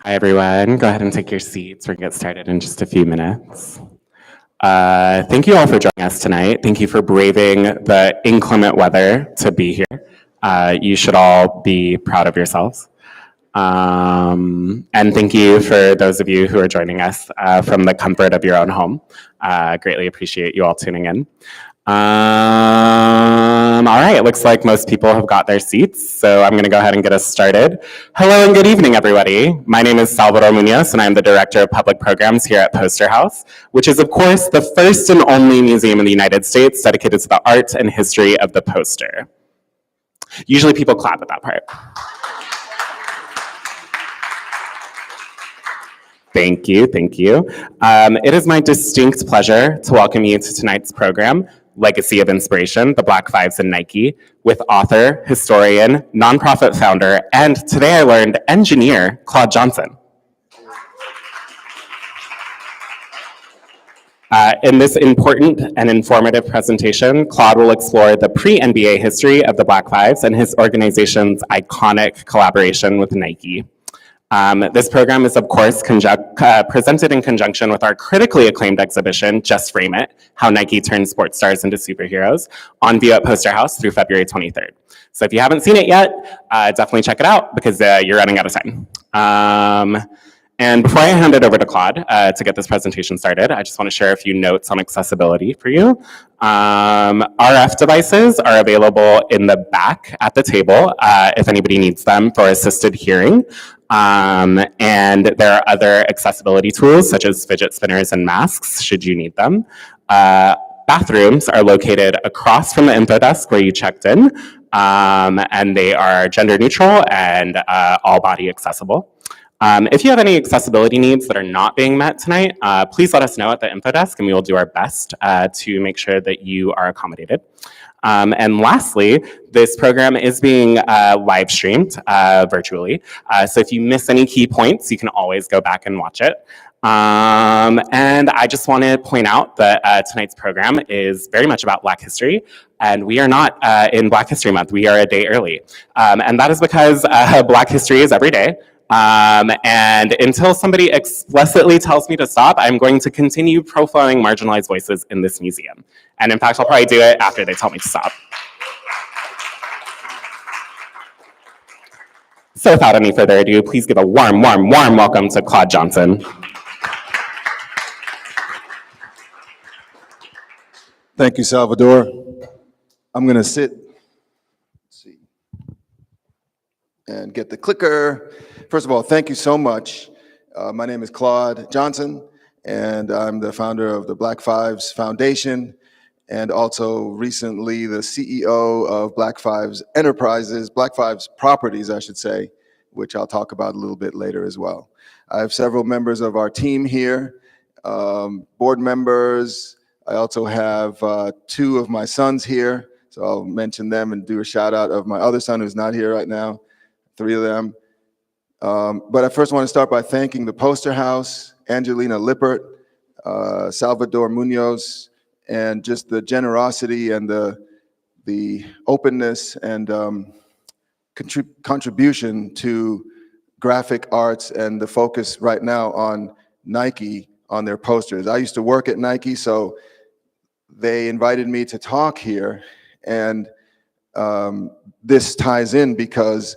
Hi, everyone. Go ahead and take your seats. We're going to get started in just a few minutes. Thank you all for joining us tonight. Thank you for braving the inclement weather to be here. You should all be proud of yourselves. And thank you for those of you who are joining us from the comfort of your own home. Greatly appreciate you all tuning in. All right, it looks like most people have got their seats, so I'm going to go ahead and get us started. Hello and good evening, everybody. My name is Salvador Munoz, and I'm the Director of Public Programs here at Poster House, which is, of course, the first and only museum in the United States dedicated to the art and history of the poster. Usually people clap at that part. Thank you, thank you. It is my distinct pleasure to welcome you to tonight's program, Legacy of Inspiration, the Black Fives and Nike, with author, historian, nonprofit founder, and today I learned engineer, Claude Johnson. In this important and informative presentation, Claude will explore the pre-NBA history of the Black Fives and his organization's iconic collaboration with Nike. This program is, of course, presented in conjunction with our critically acclaimed exhibition, Just Frame It, How Nike Turned Sports Stars into Superheroes, on view at Poster House through February 23rd. So if you haven't seen it yet, definitely check it out because you're running out of time. And before I hand it over to Claude to get this presentation started, I just want to share a few notes on accessibility for you. RF devices are available in the back at the table if anybody needs them for assisted hearing. And there are other accessibility tools such as fidget spinners and masks should you need them. Bathrooms are located across from the info desk where you checked in, and they are gender neutral and all body accessible. If you have any accessibility needs that are not being met tonight, please let us know at the info desk and we will do our best to make sure that you are accommodated. And lastly, this program is being live streamed virtually. So if you miss any key points, you can always go back and watch it. And I just want to point out that tonight's program is very much about Black history. And we are not in Black History Month. We are a day early. And that is because Black history is every day. And until somebody explicitly tells me to stop, I'm going to continue profiling marginalized voices in this museum. And in fact, I'll probably do it after they tell me to stop. So without any further ado, please give a warm, warm, warm welcome to Claude Johnson. Thank you, Salvador. I'm gonna sit, and get the clicker. First of all, thank you so much. My name is Claude Johnson, and I'm the founder of the Black Fives Foundation, and also recently the CEO of Black Fives Enterprises, Black Fives Properties, I should say, which I'll talk about a little bit later as well. I have several members of our team here, board members. I also have two of my sons here, so I'll mention them and do a shout out of my other son who's not here right now, three of them. But I first want to start by thanking the Poster House, Angelina Lippert, Salvador Munoz, and just the generosity and the openness and contribution to graphic arts and the focus right now on Nike on their posters. I used to work at Nike, so they invited me to talk here, and this ties in because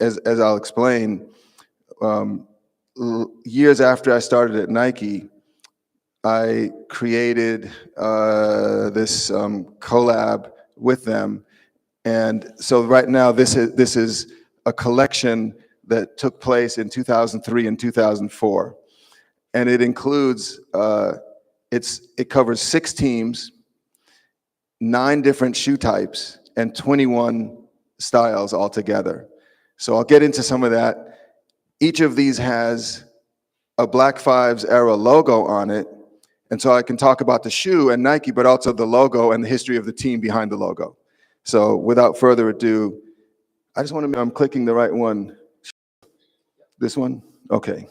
as I'll explain, years after I started at Nike, I created this collab with them. And so right now, this is a collection that took place in 2003 and 2004. And it includes, it covers 6 teams, 9 different shoe types, and 21 styles altogether. So I'll get into some of that. Each of these has a Black Fives era logo on it. And so I can talk about the shoe and Nike, but also the logo and the history of the team behind the logo. So without further ado, I just want to, I'm clicking the right one. This one? Okay.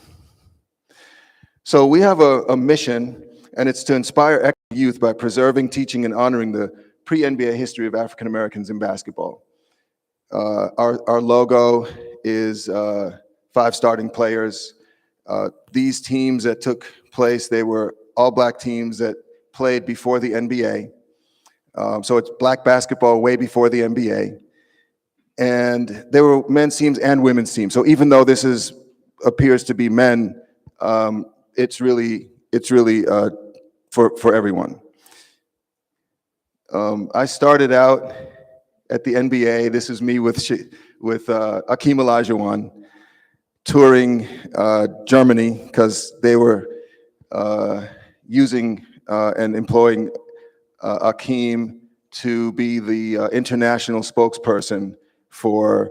So we have a mission, and it's to inspire youth by preserving, teaching, and honoring the pre-NBA history of African Americans in basketball. Our logo is 5 starting players. These teams that took place, they were all black teams that played before the NBA. So it's black basketball way before the NBA. And there were men's teams and women's teams. So even though this appears to be men, it's really for everyone. I started out at the NBA. This is me with Akeem Olajuwon touring Germany, because they were using and employing Akeem to be the international spokesperson for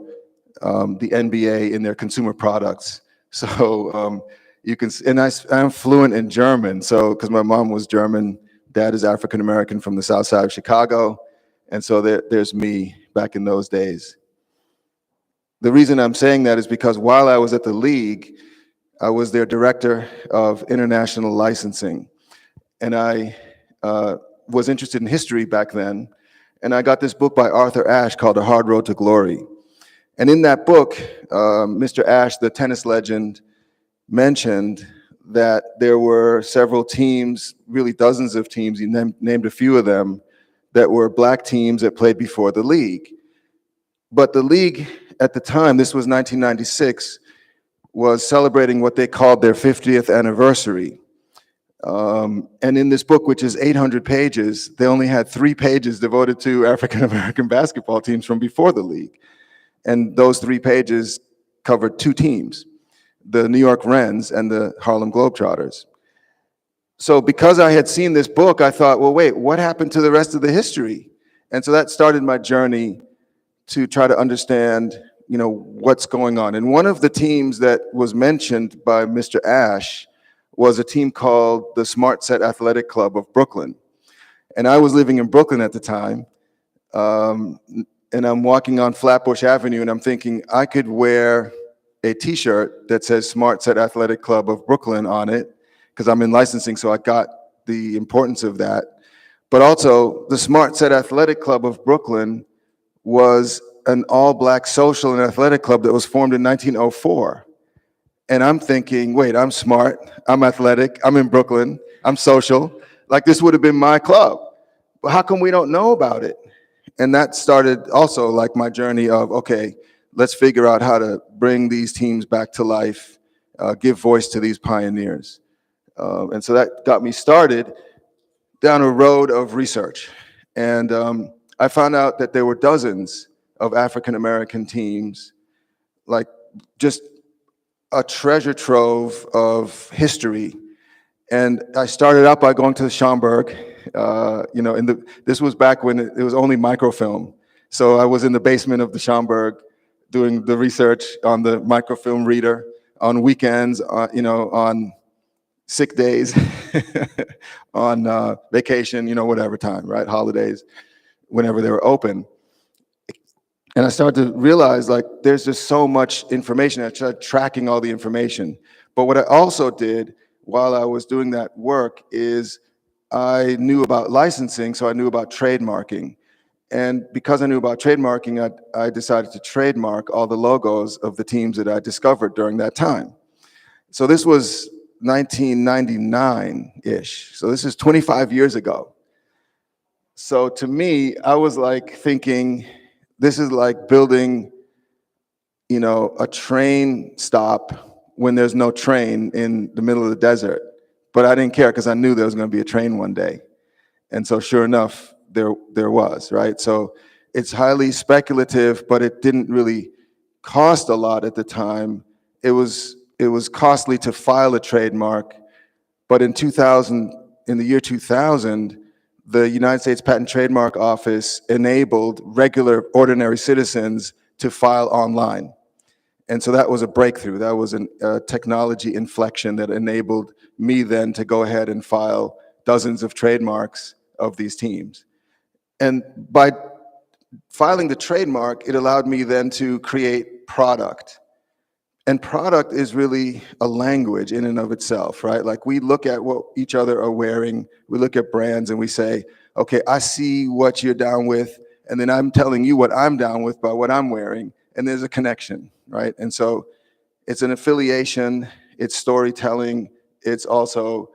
the NBA in their consumer products. So you can, and I'm fluent in German, so because my mom was German, dad is African American from the South Side of Chicago, and so there's me back in those days. The reason I'm saying that is because while I was at the league, I was their director of international licensing, and I was interested in history back then, and I got this book by Arthur Ashe called A Hard Road to Glory. And in that book, Mr. Ashe, the tennis legend, mentioned that there were several teams, really dozens of teams, he named a few of them, that were black teams that played before the league. But the league at the time, this was 1996, was celebrating what they called their 50th anniversary. And in this book, which is 800 pages, they only had 3 pages devoted to African American basketball teams from before the league. And those 3 pages covered 2 teams, the New York Wrens and the Harlem Globetrotters. So because I had seen this book, I thought, well, wait, what happened to the rest of the history? And so that started my journey to try to understand, what's going on. And one of the teams that was mentioned by Mr. Ashe was a team called the Smart Set Athletic Club of Brooklyn. And I was living in Brooklyn at the time, and I'm walking on Flatbush Avenue, and I'm thinking I could wear a t-shirt that says Smart Set Athletic Club of Brooklyn on it, because I'm in licensing, so I got the importance of that. But also, the Smart Set Athletic Club of Brooklyn was an all-black social and athletic club that was formed in 1904. And I'm thinking, wait, I'm smart, I'm athletic, I'm in Brooklyn, I'm social. Like, this would have been my club. But how come we don't know about it? And that started also like my journey of, okay, let's figure out how to bring these teams back to life, give voice to these pioneers. And so that got me started down a road of research. And I found out that there were dozens of African American teams, like just a treasure trove of history. And I started out by going to the Schomburg, this was back when it was only microfilm. So I was in the basement of the Schomburg doing the research on the microfilm reader on weekends, on sick days, on vacation, whatever time, right? Holidays, whenever they were open. And I started to realize, like, there's just so much information. I started tracking all the information. But what I also did while I was doing that work is I knew about licensing, so I knew about trademarking. And because I knew about trademarking, I decided to trademark all the logos of the teams that I discovered during that time. So this was 1999-ish. So this is 25 years ago. So to me, I was like thinking, this is like building, a train stop when there's no train in the middle of the desert. But I didn't care because I knew there was going to be a train one day. And so sure enough, there was, right? So it's highly speculative, but it didn't really cost a lot at the time. It was costly to file a trademark, but in the year 2000, the United States Patent Trademark Office enabled regular, ordinary citizens to file online. And so that was a breakthrough. That was a technology inflection that enabled me then to go ahead and file dozens of trademarks of these teams. And by filing the trademark, it allowed me then to create product. And product is really a language in and of itself, right? Like, we look at what each other are wearing, we look at brands and we say, okay, I see what you're down with, and then I'm telling you what I'm down with by what I'm wearing, and there's a connection, right? And so It's an affiliation, it's storytelling, it's also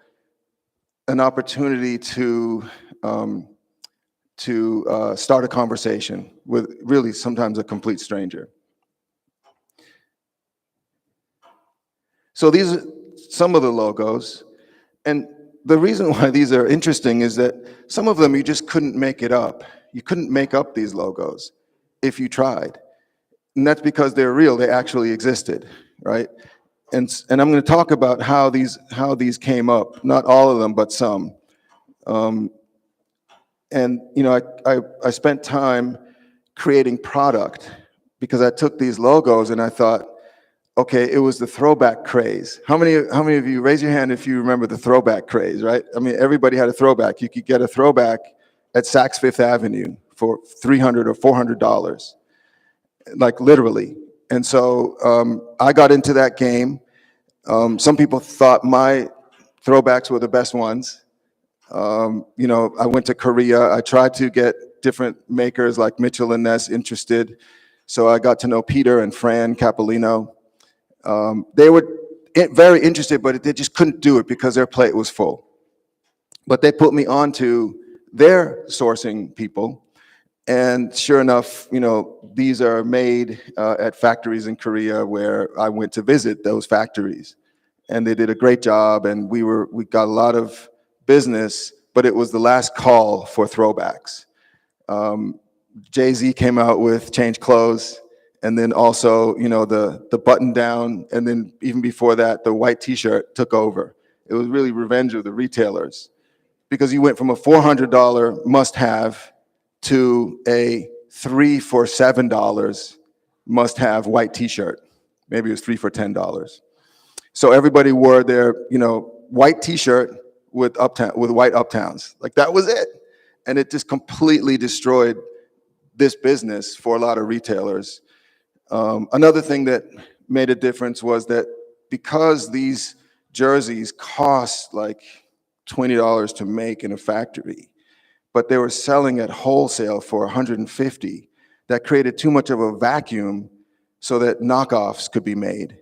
an opportunity to start a conversation with really sometimes a complete stranger. So these are some of the logos, and the reason why these are interesting is that some of them you just couldn't make it up. You couldn't make up these logos if you tried. And that's because they're real, they actually existed, right? And I'm going to talk about how these came up, not all of them, but some. And you know, I spent time creating product because I took these logos and I thought, okay, it was the throwback craze. How many of you, raise your hand if you remember the throwback craze, right? I mean, everybody had a throwback. You could get a throwback at Saks Fifth Avenue for $300 or $400, like literally. And so I got into that game. Some people thought my throwbacks were the best ones. You know, I went to Korea. I tried to get different makers like Mitchell and Ness interested. So I got to know Peter and Fran Capolino. They were very interested, but they just couldn't do it because their plate was full. But they put me on to their sourcing people. And sure enough, you know, these are made at factories in Korea where I went to visit those factories. And they did a great job, and we got a lot of business, but it was the last call for throwbacks. Jay-Z came out with Change Clothes, and then also, you know, the button down, and then even before that, the white t-shirt took over. It was really revenge of the retailers, because you went from a $400 must-have to a $3 for $7 must-have white t-shirt. Maybe it was $3 for $10. So everybody wore their, you know, white t-shirt with white uptowns. Like that was it. And it just completely destroyed this business for a lot of retailers. Another thing that made a difference was that because these jerseys cost like $20 to make in a factory, but they were selling at wholesale for $150, that created too much of a vacuum so that knockoffs could be made.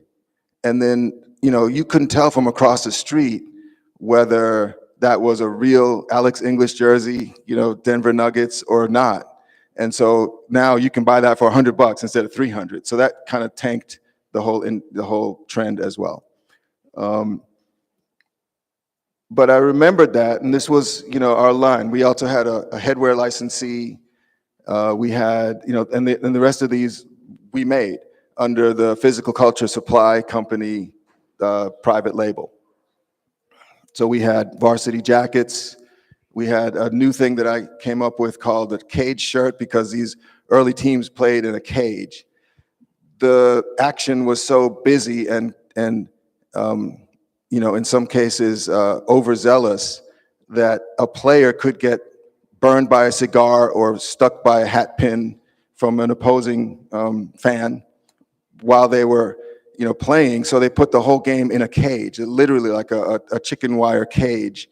And then, you know, you couldn't tell from across the street whether that was a real Alex English jersey, you know, Denver Nuggets or not. And so now you can buy that for $100 instead of $300. So that kind of tanked the whole trend as well. But I remembered that, and this was, you know, our line. We also had a headwear licensee. We had, you know, and the rest of these we made under the Physical Culture Supply Company private label. So we had varsity jackets. We had a new thing that I came up with called a cage shirt, because these early teams played in a cage. The action was so busy and you know, in some cases overzealous, that a player could get burned by a cigar or stuck by a hat pin from an opposing fan while they were, you know, playing. So they put the whole game in a cage, literally like a chicken wire cage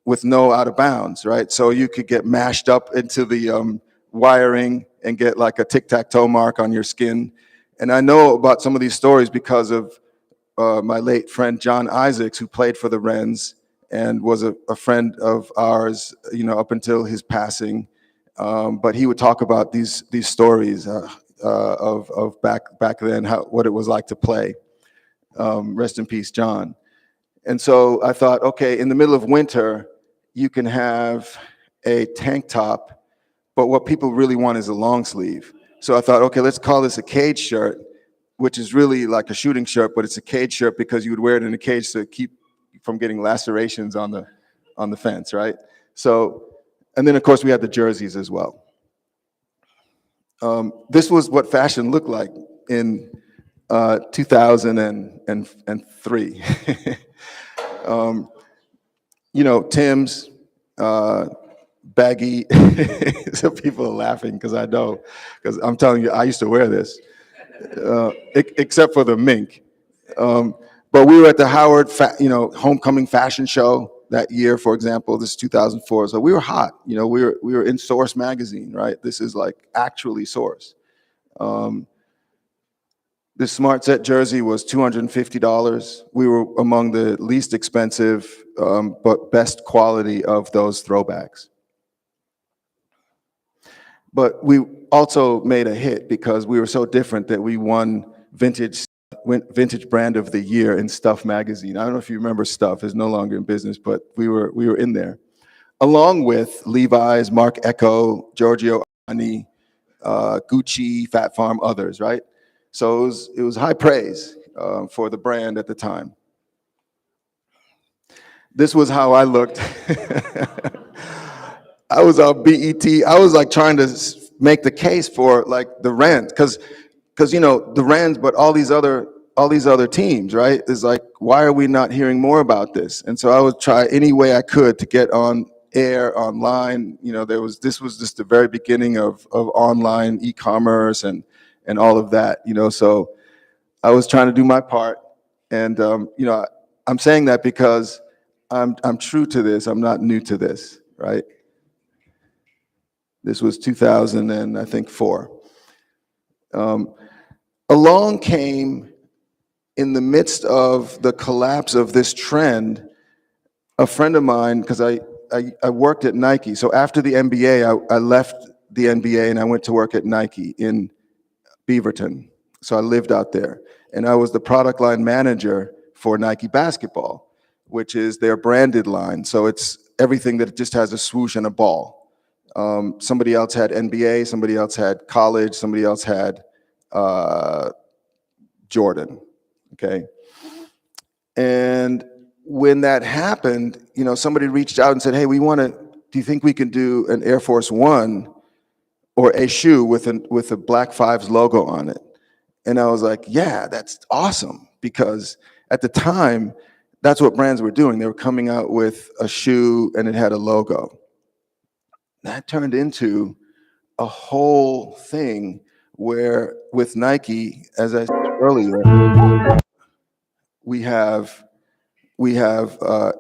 with no out of bounds, right? So you could get mashed up into the wiring and get like a tic-tac-toe mark on your skin. And I know about some of these stories because of my late friend John Isaacs, who played for the Wrens and was a friend of ours, you know, up until his passing. But he would talk about these stories of back then, what it was like to play. Rest in peace, John. And so I thought, okay, in the middle of winter, you can have a tank top, but what people really want is a long sleeve. So I thought, okay, let's call this a cage shirt, which is really like a shooting shirt, but it's a cage shirt because you would wear it in a cage to keep from getting lacerations on the fence, right? So, and then of course we had the jerseys as well. This was what fashion looked like in 2003. You know, Tim's, baggy. So people are laughing because I know, because I'm telling you, I used to wear this, except for the mink. But we were at the Howard, homecoming fashion show that year, for example. This is 2004, so we were hot. You know, we were in Source magazine, right? This is like actually Source. This Smart Set jersey was $250. We were among the least expensive, but best quality of those throwbacks. But we also made a hit because we were so different that we won Vintage Brand of the Year in Stuff magazine. I don't know if you remember Stuff, it's no longer in business, but we were in there. Along with Levi's, Marc Ecko, Giorgio Armani, Gucci, Fat Farm, others, right? So it was high praise for the brand at the time. This was how I looked. I was on BET. I was like trying to make the case for like the Rand, because you know the Rands, but all these other teams, right? Is like, why are we not hearing more about this? And so I would try any way I could to get on air, online. You know, this was just the very beginning of online e-commerce and all of that. You know, so I was trying to do my part, and you know, I'm saying that because I'm true to this. I'm not new to this, right? This was 2004. Along came, in the midst of the collapse of this trend, a friend of mine, because I worked at Nike. So after the NBA, I left the NBA and I went to work at Nike in Beaverton. So I lived out there. And I was the product line manager for Nike Basketball, which is their branded line. So it's everything that just has a swoosh and a ball. Somebody else had NBA, somebody else had college, somebody else had Jordan, okay? And when that happened, you know, somebody reached out and said, hey, do you think we can do an Air Force One or a shoe with a Black Fives logo on it? And I was like, yeah, that's awesome, because at the time, that's what brands were doing. They were coming out with a shoe and it had a logo. That turned into a whole thing where with Nike, as I said earlier,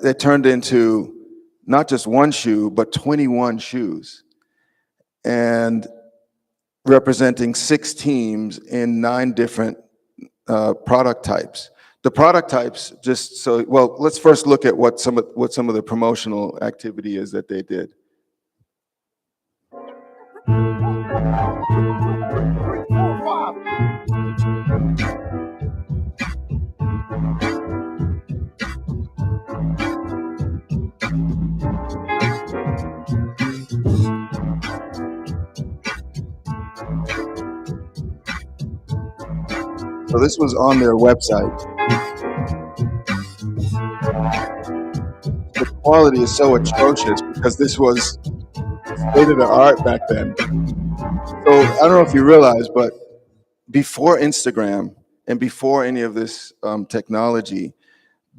it turned into not just one shoe, but 21 shoes, and representing 6 teams in 9 different product types. The product types, just so, well, let's first look at what some of the promotional activity is that they did. So this was on their website. The quality is so atrocious because this was state of the art back then. So I don't know if you realize, but before Instagram and before any of this technology,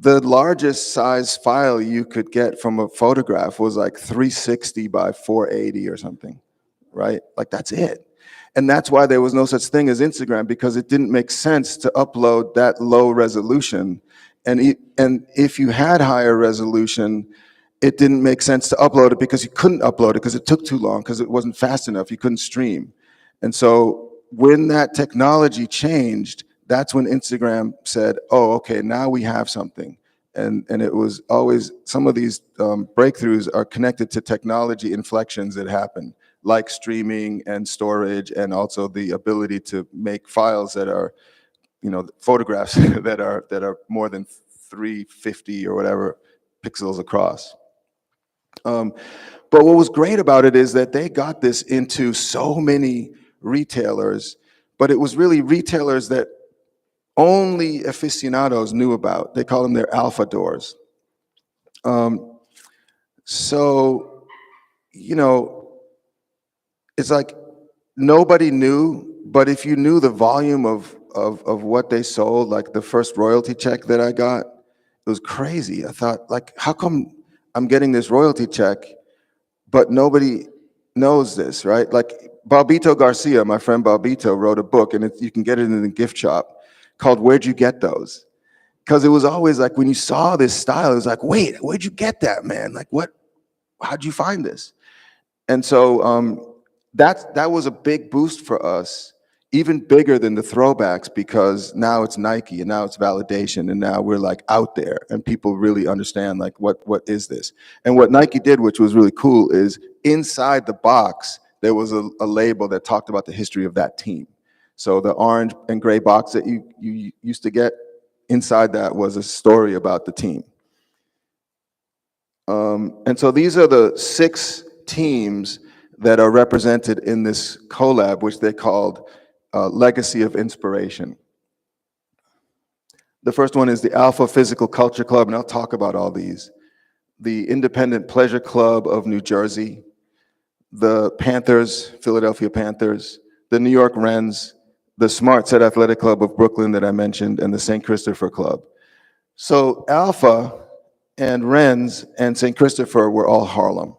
the largest size file you could get from a photograph was like 360 by 480 or something, right? Like that's it. And that's why there was no such thing as Instagram, because it didn't make sense to upload that low resolution. And if you had higher resolution, it didn't make sense to upload it because you couldn't upload it because it took too long, because it wasn't fast enough. You couldn't stream. And so when that technology changed, that's when Instagram said, oh, okay, now we have something. And it was always, some of these breakthroughs are connected to technology inflections that happen, like streaming and storage, and also the ability to make files that are, you know, photographs that are more than 350 or whatever pixels across. But what was great about it is that they got this into so many retailers, but it was really retailers that only aficionados knew about. They call them their alpha doors. So, you know, it's like nobody knew, but if you knew the volume of what they sold, like the first royalty check that I got, it was crazy. I thought, like, how come I'm getting this royalty check, but nobody knows this, right? Like Balbito Garcia, my friend Balbito, wrote a book, and you can get it in the gift shop, called Where'd You Get Those? Because it was always like, when you saw this style, it was like, wait, where'd you get that, man? Like, how'd you find this? And so that was a big boost for us, even bigger than the throwbacks, because now it's Nike and now it's validation, and now we're like out there and people really understand like what is this. And what Nike did, which was really cool, is inside the box there was a label that talked about the history of that team. So the orange and gray box that you used to get, inside that was a story about the team. And so these are the 6 teams that are represented in this collab, which they called Legacy of Inspiration. The first one is the Alpha Physical Culture Club, and I'll talk about all these. The Independent Pleasure Club of New Jersey, the Panthers, Philadelphia Panthers, the New York Wrens, the Smart Set Athletic Club of Brooklyn that I mentioned, and the St. Christopher Club. So Alpha and Wrens and St. Christopher were all Harlem.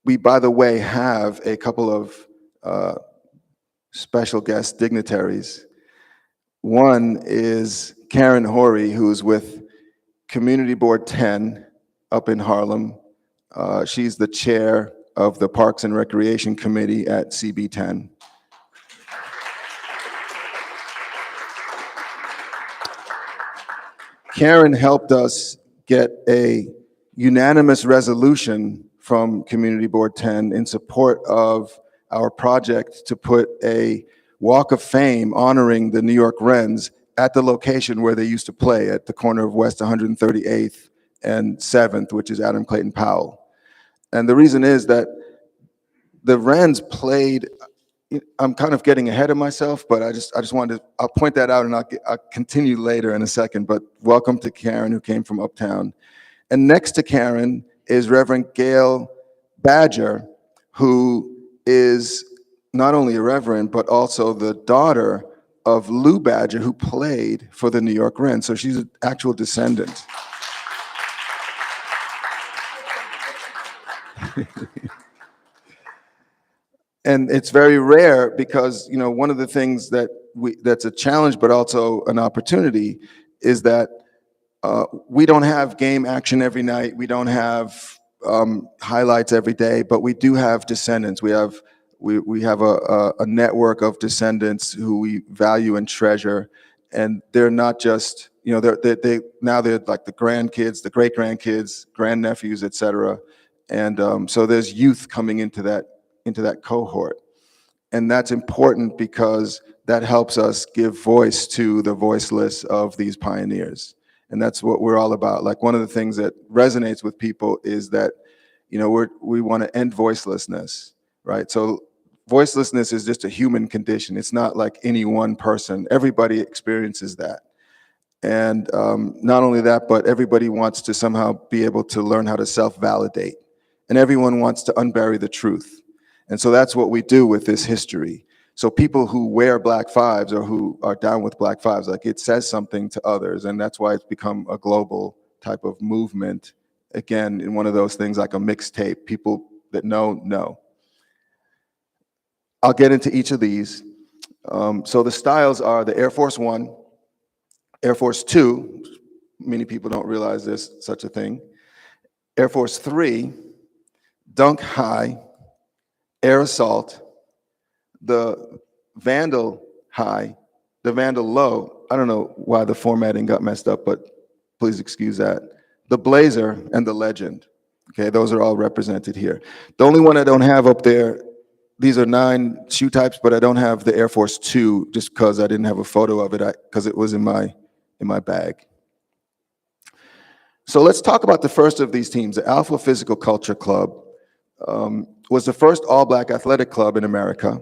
We, by the way, have a couple of special guest dignitaries. One is Karen Horry, who's with Community Board 10 up in Harlem. She's the chair of the Parks and Recreation Committee at CB10. Karen helped us get a unanimous resolution from Community Board 10 in support of our project to put a Walk of Fame honoring the New York Wrens at the location where they used to play, at the corner of West 138th and 7th, which is Adam Clayton Powell. And the reason is that the Wrens played, I'm kind of getting ahead of myself, but I just wanted to, I'll point that out and I'll continue later in a second, but welcome to Karen, who came from Uptown. And next to Karen is Reverend Gail Badger, who is not only a reverend, but also the daughter of Lou Badger, who played for the New York Wrens. So she's an actual descendant. And it's very rare because, you know, one of the things that that's a challenge, but also an opportunity, is that we don't have game action every night. We don't have highlights every day, but we do have descendants. We have a network of descendants who we value and treasure, and they're not just, you know, they're like the grandkids, the great grandkids, grandnephews, etc. And so there's youth coming into that cohort, and that's important because that helps us give voice to the voiceless of these pioneers. And that's what we're all about. Like, one of the things that resonates with people is that, you know, we want to end voicelessness, right? So voicelessness is just a human condition. It's not like any one person. Everybody experiences that. And not only that, but everybody wants to somehow be able to learn how to self-validate. And everyone wants to unbury the truth. And so that's what we do with this history. So people who wear Black Fives or who are down with Black Fives, like, it says something to others, and that's why it's become a global type of movement. Again, in one of those things like a mixtape, people that know. I'll get into each of these. So the styles are the Air Force One, Air Force Two, many people don't realize there's such a thing, Air Force 3, Dunk High, Air Assault, the Vandal High, the Vandal Low. I don't know why the formatting got messed up, but please excuse that. The Blazer and the Legend. Okay, those are all represented here. The only one I don't have up there, these are 9 shoe types, but I don't have the Air Force 2 just because I didn't have a photo of it, because it was in my bag. So let's talk about the first of these teams. The Alpha Physical Culture Club was the first all-Black athletic club in America.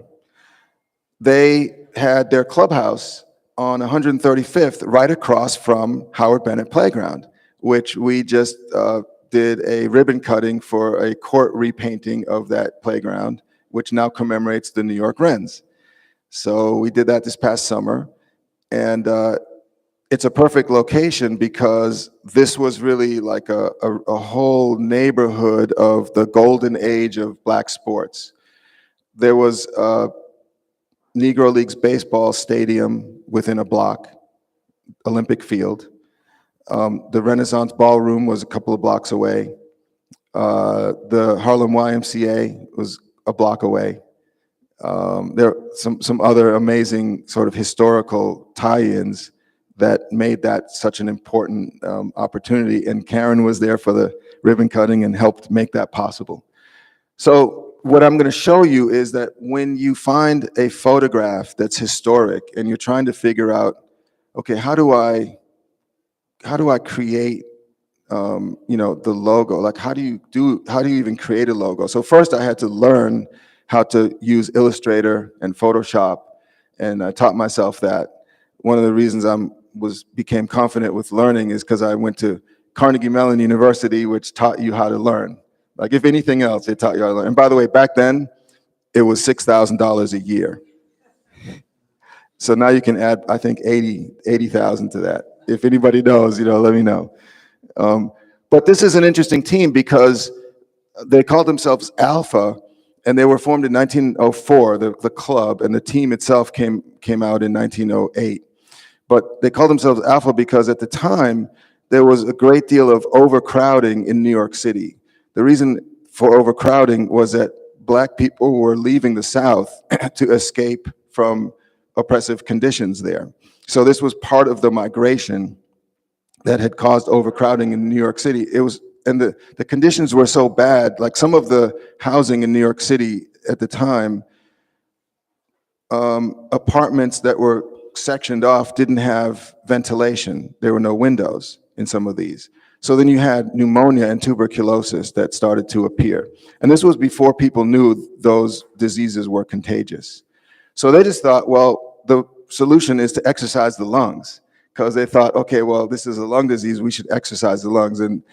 They had their clubhouse on 135th, right across from Howard Bennett Playground, which we just did a ribbon cutting for a court repainting of that playground, which now commemorates the New York Wrens. So we did that this past summer, and it's a perfect location because this was really like a whole neighborhood of the golden age of Black sports. There was Negro Leagues baseball stadium within a block, Olympic Field. The Renaissance Ballroom was a couple of blocks away. The Harlem YMCA was a block away. There are some other amazing sort of historical tie-ins that made that such an important opportunity. And Karen was there for the ribbon cutting and helped make that possible. So what I'm going to show you is that when you find a photograph that's historic and you're trying to figure out, okay, how do I create the logo? Like, how do you even create a logo? So first I had to learn how to use Illustrator and Photoshop, and I taught myself that. One of the reasons became confident with learning is because I went to Carnegie Mellon University, which taught you how to learn. Like, if anything else, it taught you how to learn. And by the way, back then, it was $6,000 a year. So now you can add, I think, 80,000 to that. If anybody knows, let me know. But this is an interesting team because they called themselves Alpha, and they were formed in 1904, the club, and the team itself came out in 1908. But they called themselves Alpha because at the time, there was a great deal of overcrowding in New York City. The reason for overcrowding was that Black people were leaving the South to escape from oppressive conditions there. So this was part of the migration that had caused overcrowding in New York City. And the conditions were so bad, like some of the housing in New York City at the time, apartments that were sectioned off didn't have ventilation. There were no windows in some of these. So then you had pneumonia and tuberculosis that started to appear. And this was before people knew those diseases were contagious. So they just thought, well, the solution is to exercise the lungs, because they thought, okay, well, this is a lung disease, we should exercise the lungs. And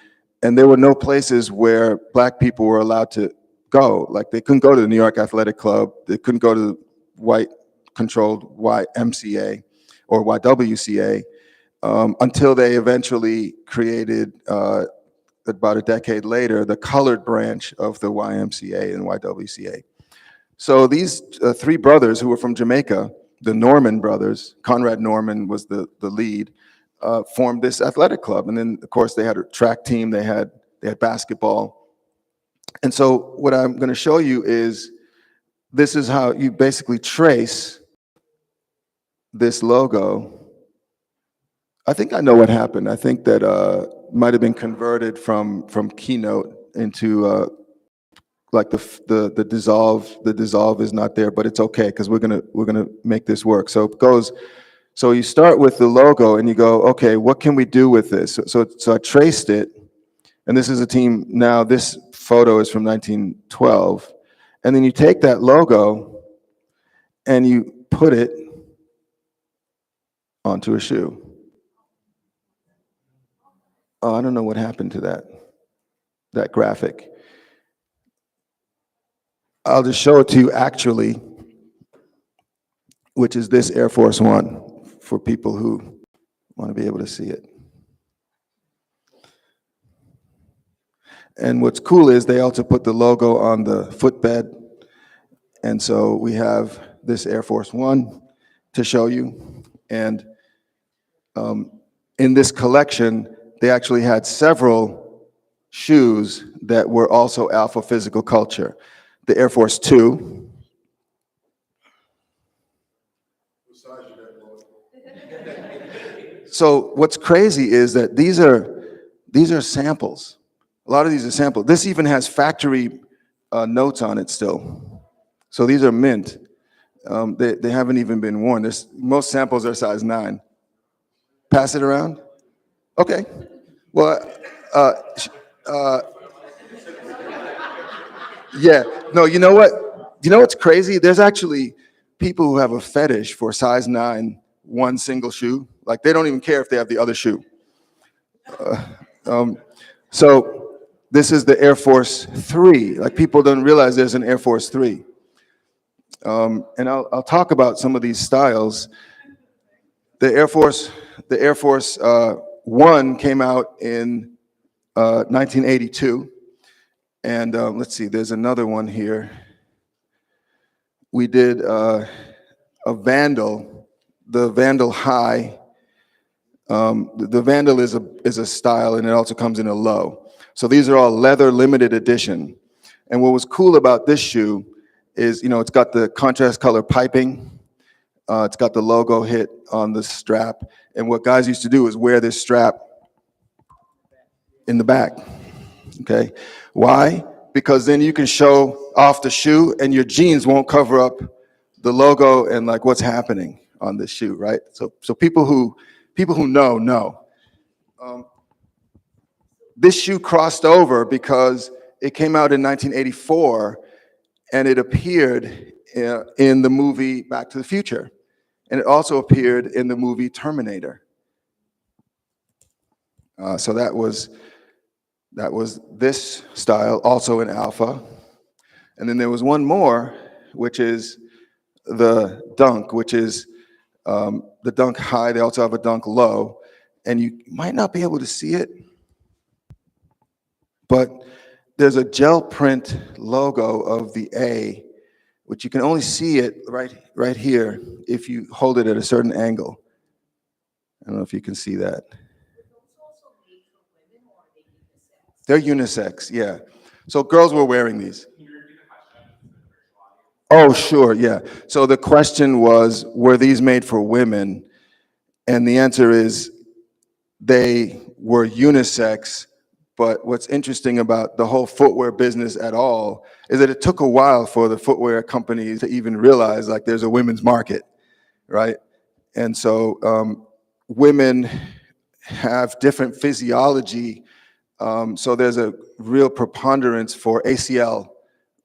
there were no places where Black people were allowed to go. Like, they couldn't go to the New York Athletic Club, they couldn't go to the white-controlled YMCA or YWCA, until they eventually created, about a decade later, the colored branch of the YMCA and YWCA. So these three brothers who were from Jamaica, the Norman brothers, Conrad Norman was the lead, formed this athletic club. And then, of course, they had a track team, they had basketball. And so what I'm going to show you is, this is how you basically trace this logo. I think I know what happened. I think that might have been converted from Keynote into like the dissolve. The dissolve is not there, but it's okay because we're gonna make this work. So it goes. So you start with the logo and you go, okay, what can we do with this? So I traced it, and this is a team now. This photo is from 1912, and then you take that logo and you put it onto a shoe. Oh, I don't know what happened to that graphic. I'll just show it to you actually, which is this Air Force One, for people who want to be able to see it. And what's cool is they also put the logo on the footbed. And so we have this Air Force One to show you. And in this collection, they actually had several shoes that were also Alpha Physical Culture. The Air Force Two. So what's crazy is that these are samples. A lot of these are samples. This even has factory notes on it still. So these are mint. They haven't even been worn. Most samples are size 9. Pass it around? Okay. Well, yeah. No, you know what? You know what's crazy? There's actually people who have a fetish for size 9, one single shoe. Like, they don't even care if they have the other shoe. So this is the Air Force 3. Like, people don't realize there's an Air Force 3. And I'll talk about some of these styles. The Air Force 1 came out in 1982. And let's see, there's another one here. We did a Vandal, the Vandal High. The Vandal is a style, and it also comes in a low. So these are all leather limited edition. And what was cool about this shoe is, it's got the contrast color piping. It's got the logo hit on the strap. And what guys used to do is wear this strap in the back, okay? Why? Because then you can show off the shoe and your jeans won't cover up the logo and like what's happening on this shoe, right? So people who know. This shoe crossed over because it came out in 1984 and it appeared in the movie Back to the Future. And it also appeared in the movie Terminator. So that was this style, also in alpha. And then there was one more, which is the Dunk, which is the Dunk High. They also have a Dunk Low. And you might not be able to see it, but there's a gel print logo of the A, which you can only see it right here if you hold it at a certain angle. I don't know if you can see that. They're unisex, yeah. So girls were wearing these. Oh, sure, yeah. So the question was, were these made for women? And the answer is, they were unisex. But what's interesting about the whole footwear business at all is that it took a while for the footwear companies to even realize like there's a women's market, right? And so women have different physiology. So there's a real preponderance for ACL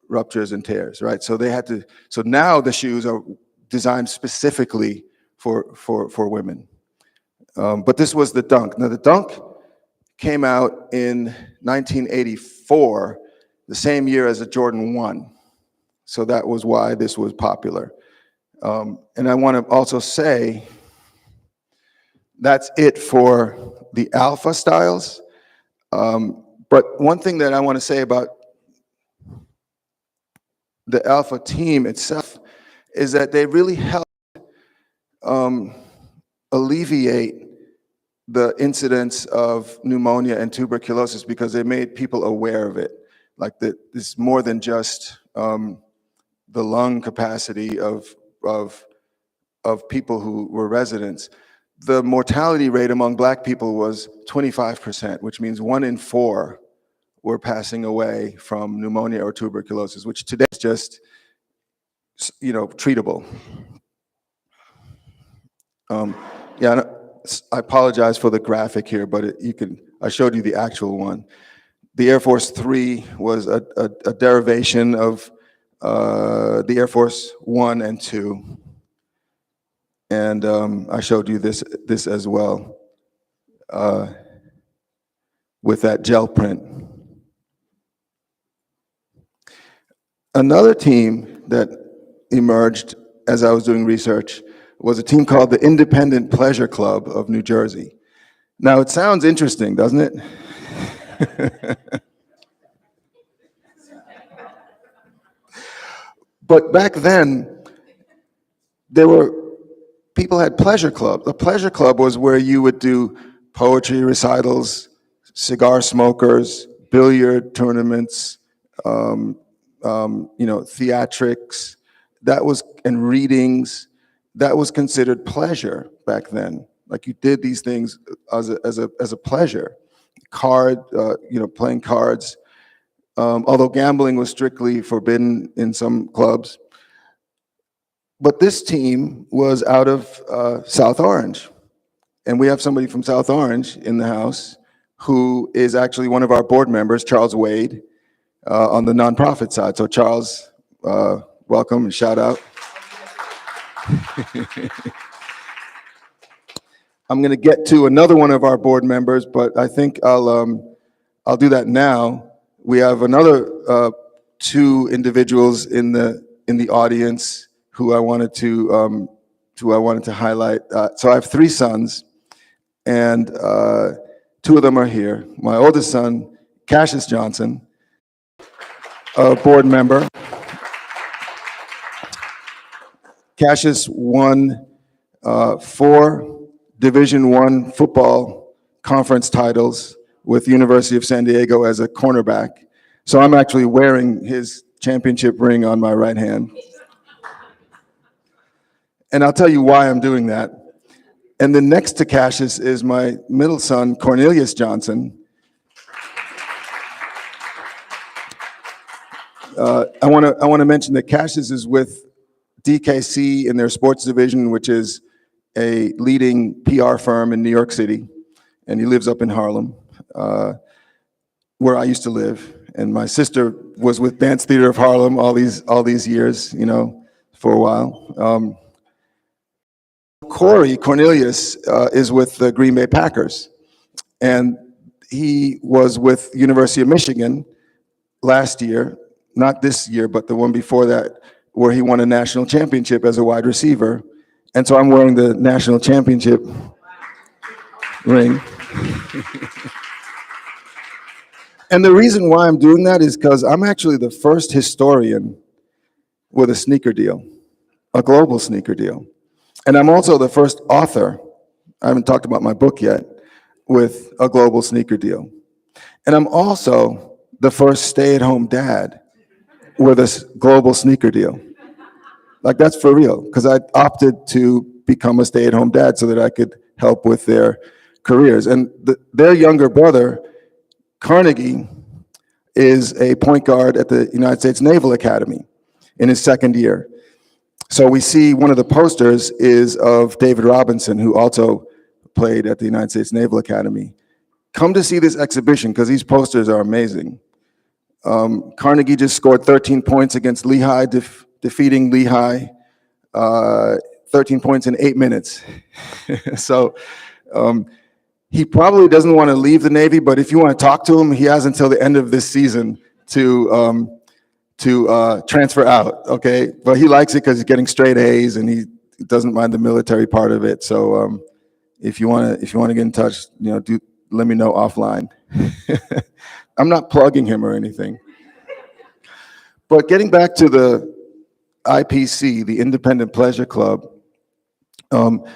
ruptures and tears, right? So they had to. So now the shoes are designed specifically for women. But this was the Dunk. Now the Dunk came out in 1984, the same year as the Jordan 1. So that was why this was popular. And I want to also say that's it for the alpha styles. But one thing that I want to say about the alpha team itself is that they really helped alleviate the incidence of pneumonia and tuberculosis because they made people aware of it. Like it's more than just the lung capacity of people who were residents. The mortality rate among Black people was 25%, which means 1 in 4 were passing away from pneumonia or tuberculosis, which today is just, treatable. Yeah, I apologize for the graphic here, but I showed you the actual one. The Air Force 3 was a derivation of the Air Force 1 and 2. And I showed you this as well with that gel print. Another team that emerged as I was doing research was a team called the Independent Pleasure Club of New Jersey. Now it sounds interesting, doesn't it? But back then, people had pleasure clubs. A pleasure club was where you would do poetry recitals, cigar smokers, billiard tournaments, theatrics, and readings. That was considered pleasure back then. Like you did these things as a pleasure. Playing cards. Although gambling was strictly forbidden in some clubs. But this team was out of South Orange. And we have somebody from South Orange in the house who is actually one of our board members, Charles Wade, on the nonprofit side. So Charles, welcome and shout out. I'm going to get to another one of our board members, but I think I'll do that now. We have another 2 individuals in the audience who I wanted to highlight. So I have 3 sons, and 2 of them are here. My oldest son, Cassius Johnson, a board member. Cassius won 4 Division I football conference titles with University of San Diego as a cornerback. So I'm actually wearing his championship ring on my right hand. And I'll tell you why I'm doing that. And then next to Cassius is my middle son, Cornelius Johnson. I want to mention that Cassius is with DKC in their sports division, which is a leading PR firm in New York City, and he lives up in Harlem, where I used to live. And my sister was with Dance Theater of Harlem all these years, you know, for a while. Cornelius is with the Green Bay Packers, and he was with University of Michigan last year, not this year, but the one before that, where he won a national championship as a wide receiver. And so I'm wearing the national championship ring. And the reason why I'm doing that is because I'm actually the first historian with a sneaker deal, a global sneaker deal. And I'm also the first author, I haven't talked about my book yet, with a global sneaker deal. And I'm also the first stay-at-home dad with a global sneaker deal. Like, that's for real, because I opted to become a stay-at-home dad so that I could help with their careers. And their younger brother, Carnegie, is a point guard at the United States Naval Academy in his second year. So we see one of the posters is of David Robinson, who also played at the United States Naval Academy. Come to see this exhibition, because these posters are amazing. Carnegie just scored 13 points against Lehigh, defeating Lehigh, 13 points in 8 minutes. So he probably doesn't want to leave the Navy, but if you want to talk to him, he has until the end of this season to transfer out, okay? But he likes it because he's getting straight A's, and he doesn't mind the military part of it. So if you want to get in touch, you know, let me know offline. I'm not plugging him or anything. But getting back to the IPC, the Independent Pleasure Club, what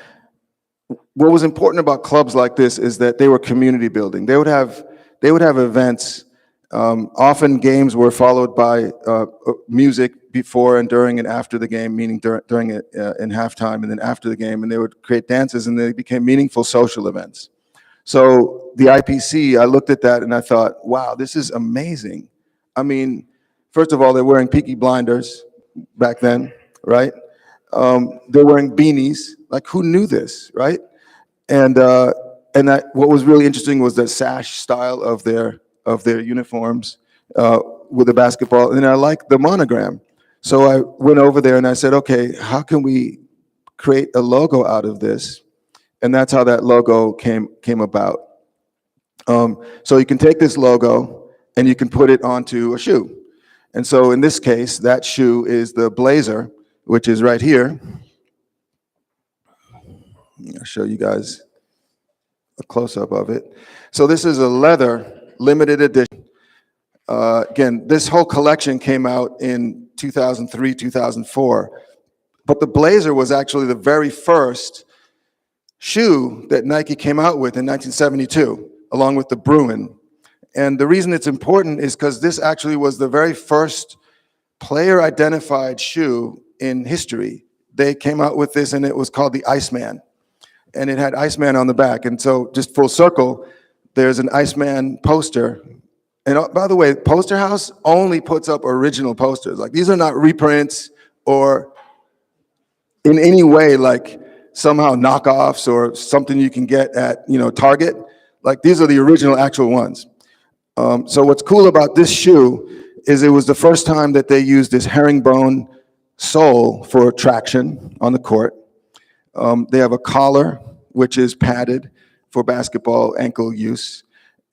was important about clubs like this is that they were community building. They would have events. Often games were followed by music before and during and after the game, meaning during it in halftime and then after the game, and they would create dances, and they became meaningful social events. So the IPC, I looked at that and I thought, wow, this is amazing. I mean, first of all, they're wearing Peaky Blinders back then, right? They're wearing beanies. Like, who knew this, right? And what was really interesting was the sash style of their uniforms with the basketball, and I like the monogram. So I went over there and I said, okay, how can we create a logo out of this? And that's how that logo came about. So you can take this logo and you can put it onto a shoe. And so in this case, that shoe is the Blazer, which is right here. I'll show you guys a close-up of it. So this is a leather limited edition. Again, this whole collection came out in 2003, 2004. But the Blazer was actually the very first shoe that Nike came out with in 1972, along with the Bruin. And the reason it's important is because this actually was the very first player-identified shoe in history. They came out with this, and it was called the Iceman. And it had Iceman on the back. And so, just full circle, there's an Iceman poster. And by the way, Poster House only puts up original posters. Like, these are not reprints or in any way like somehow knockoffs or something you can get at, you know, Target. Like, these are the original actual ones. So what's cool about this shoe is it was the first time that they used this herringbone sole for traction on the court. They have a collar, which is padded for basketball ankle use.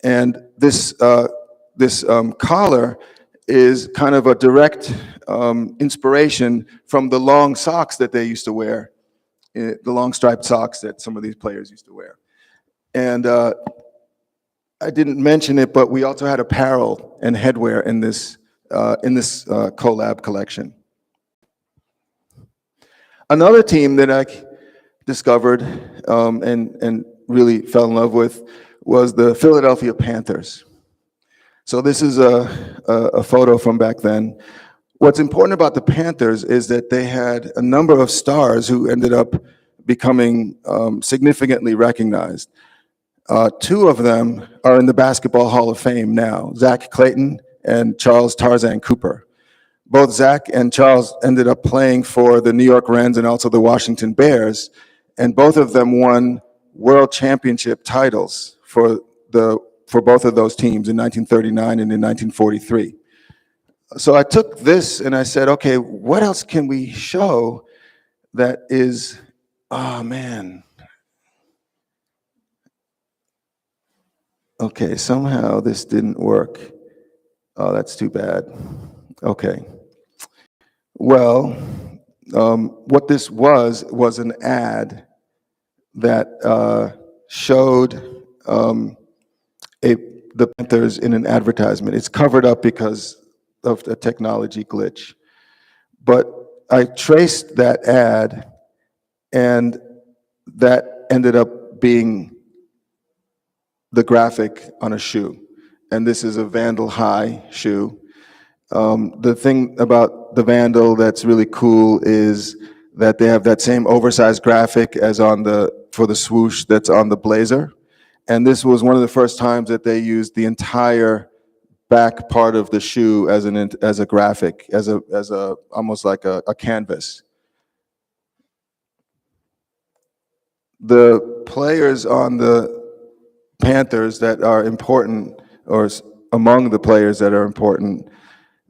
And this collar is kind of a direct inspiration from the long socks that they used to wear, the long striped socks that some of these players used to wear. And I didn't mention it, but we also had apparel and headwear in this collab collection. Another team that I discovered and really fell in love with was the Philadelphia Panthers. So this is a photo from back then. What's important about the Panthers is that they had a number of stars who ended up becoming significantly recognized. Two of them are in the Basketball Hall of Fame now, Zach Clayton and Charles Tarzan Cooper. Both Zach and Charles ended up playing for the New York Rens and also the Washington Bears, and both of them won world championship titles for both of those teams in 1939 and in 1943. So I took this and I said, okay, what else can we show that is, oh man. Okay, somehow this didn't work. Oh, that's too bad. Okay. Well, what this was an ad that showed the Panthers in an advertisement. It's covered up because of a technology glitch. But I traced that ad, and that ended up being the graphic on a shoe. And this is a Vandal High shoe. The thing about the Vandal that's really cool is that they have that same oversized graphic as for the swoosh that's on the Blazer. And this was one of the first times that they used the entire back part of the shoe as a graphic, as a almost like a canvas. The players on the Panthers that are important, or among the players that are important,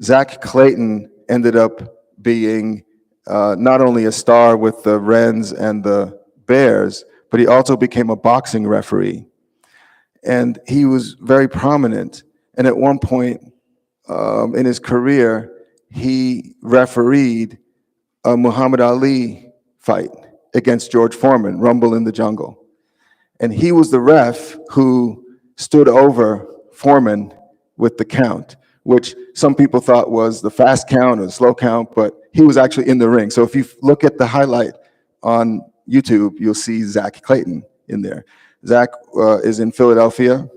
Zach Clayton ended up being not only a star with the Rens and the Bears, but he also became a boxing referee. And he was very prominent. And at one point in his career, he refereed a Muhammad Ali fight against George Foreman, Rumble in the Jungle. And he was the ref who stood over Foreman with the count, which some people thought was the fast count or the slow count, but he was actually in the ring. So if you look at the highlight on YouTube, you'll see Zach Clayton in there. Zach was in Philadelphia,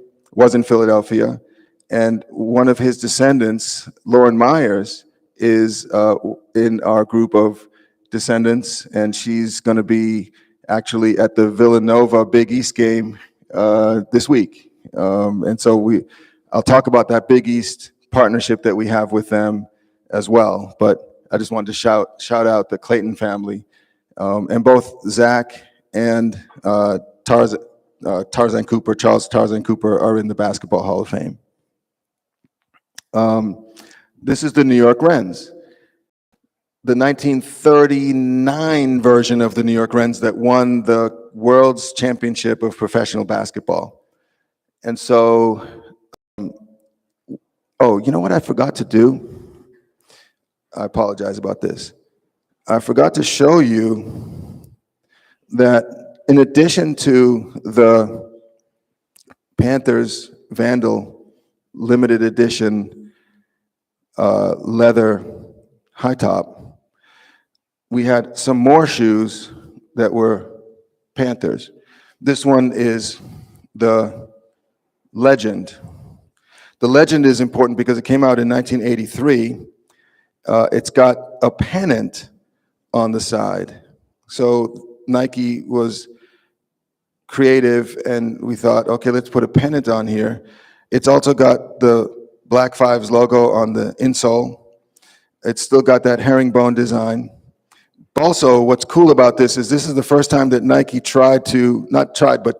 and one of his descendants, Lauren Myers, is in our group of descendants, and she's going to be actually at the Villanova Big East game this week. And so I'll talk about that Big East partnership that we have with them as well. But I just wanted to shout out the Clayton family. And both Zach and Tarzan Cooper, Charles Tarzan Cooper, are in the Basketball Hall of Fame. This is the New York Rens. The 1939 version of the New York Rens that won the World's Championship of Professional Basketball. And so, oh, you know what I forgot to do? I apologize about this. I forgot to show you that in addition to the Panthers Vandal limited edition leather high top, we had some more shoes that were Panthers. This one is the Legend. The Legend is important because it came out in 1983. It's got a pennant on the side. So Nike was creative, and we thought, okay, let's put a pennant on here. It's also got the Black Fives logo on the insole. It's still got that herringbone design. Also, what's cool about this is the first time that Nike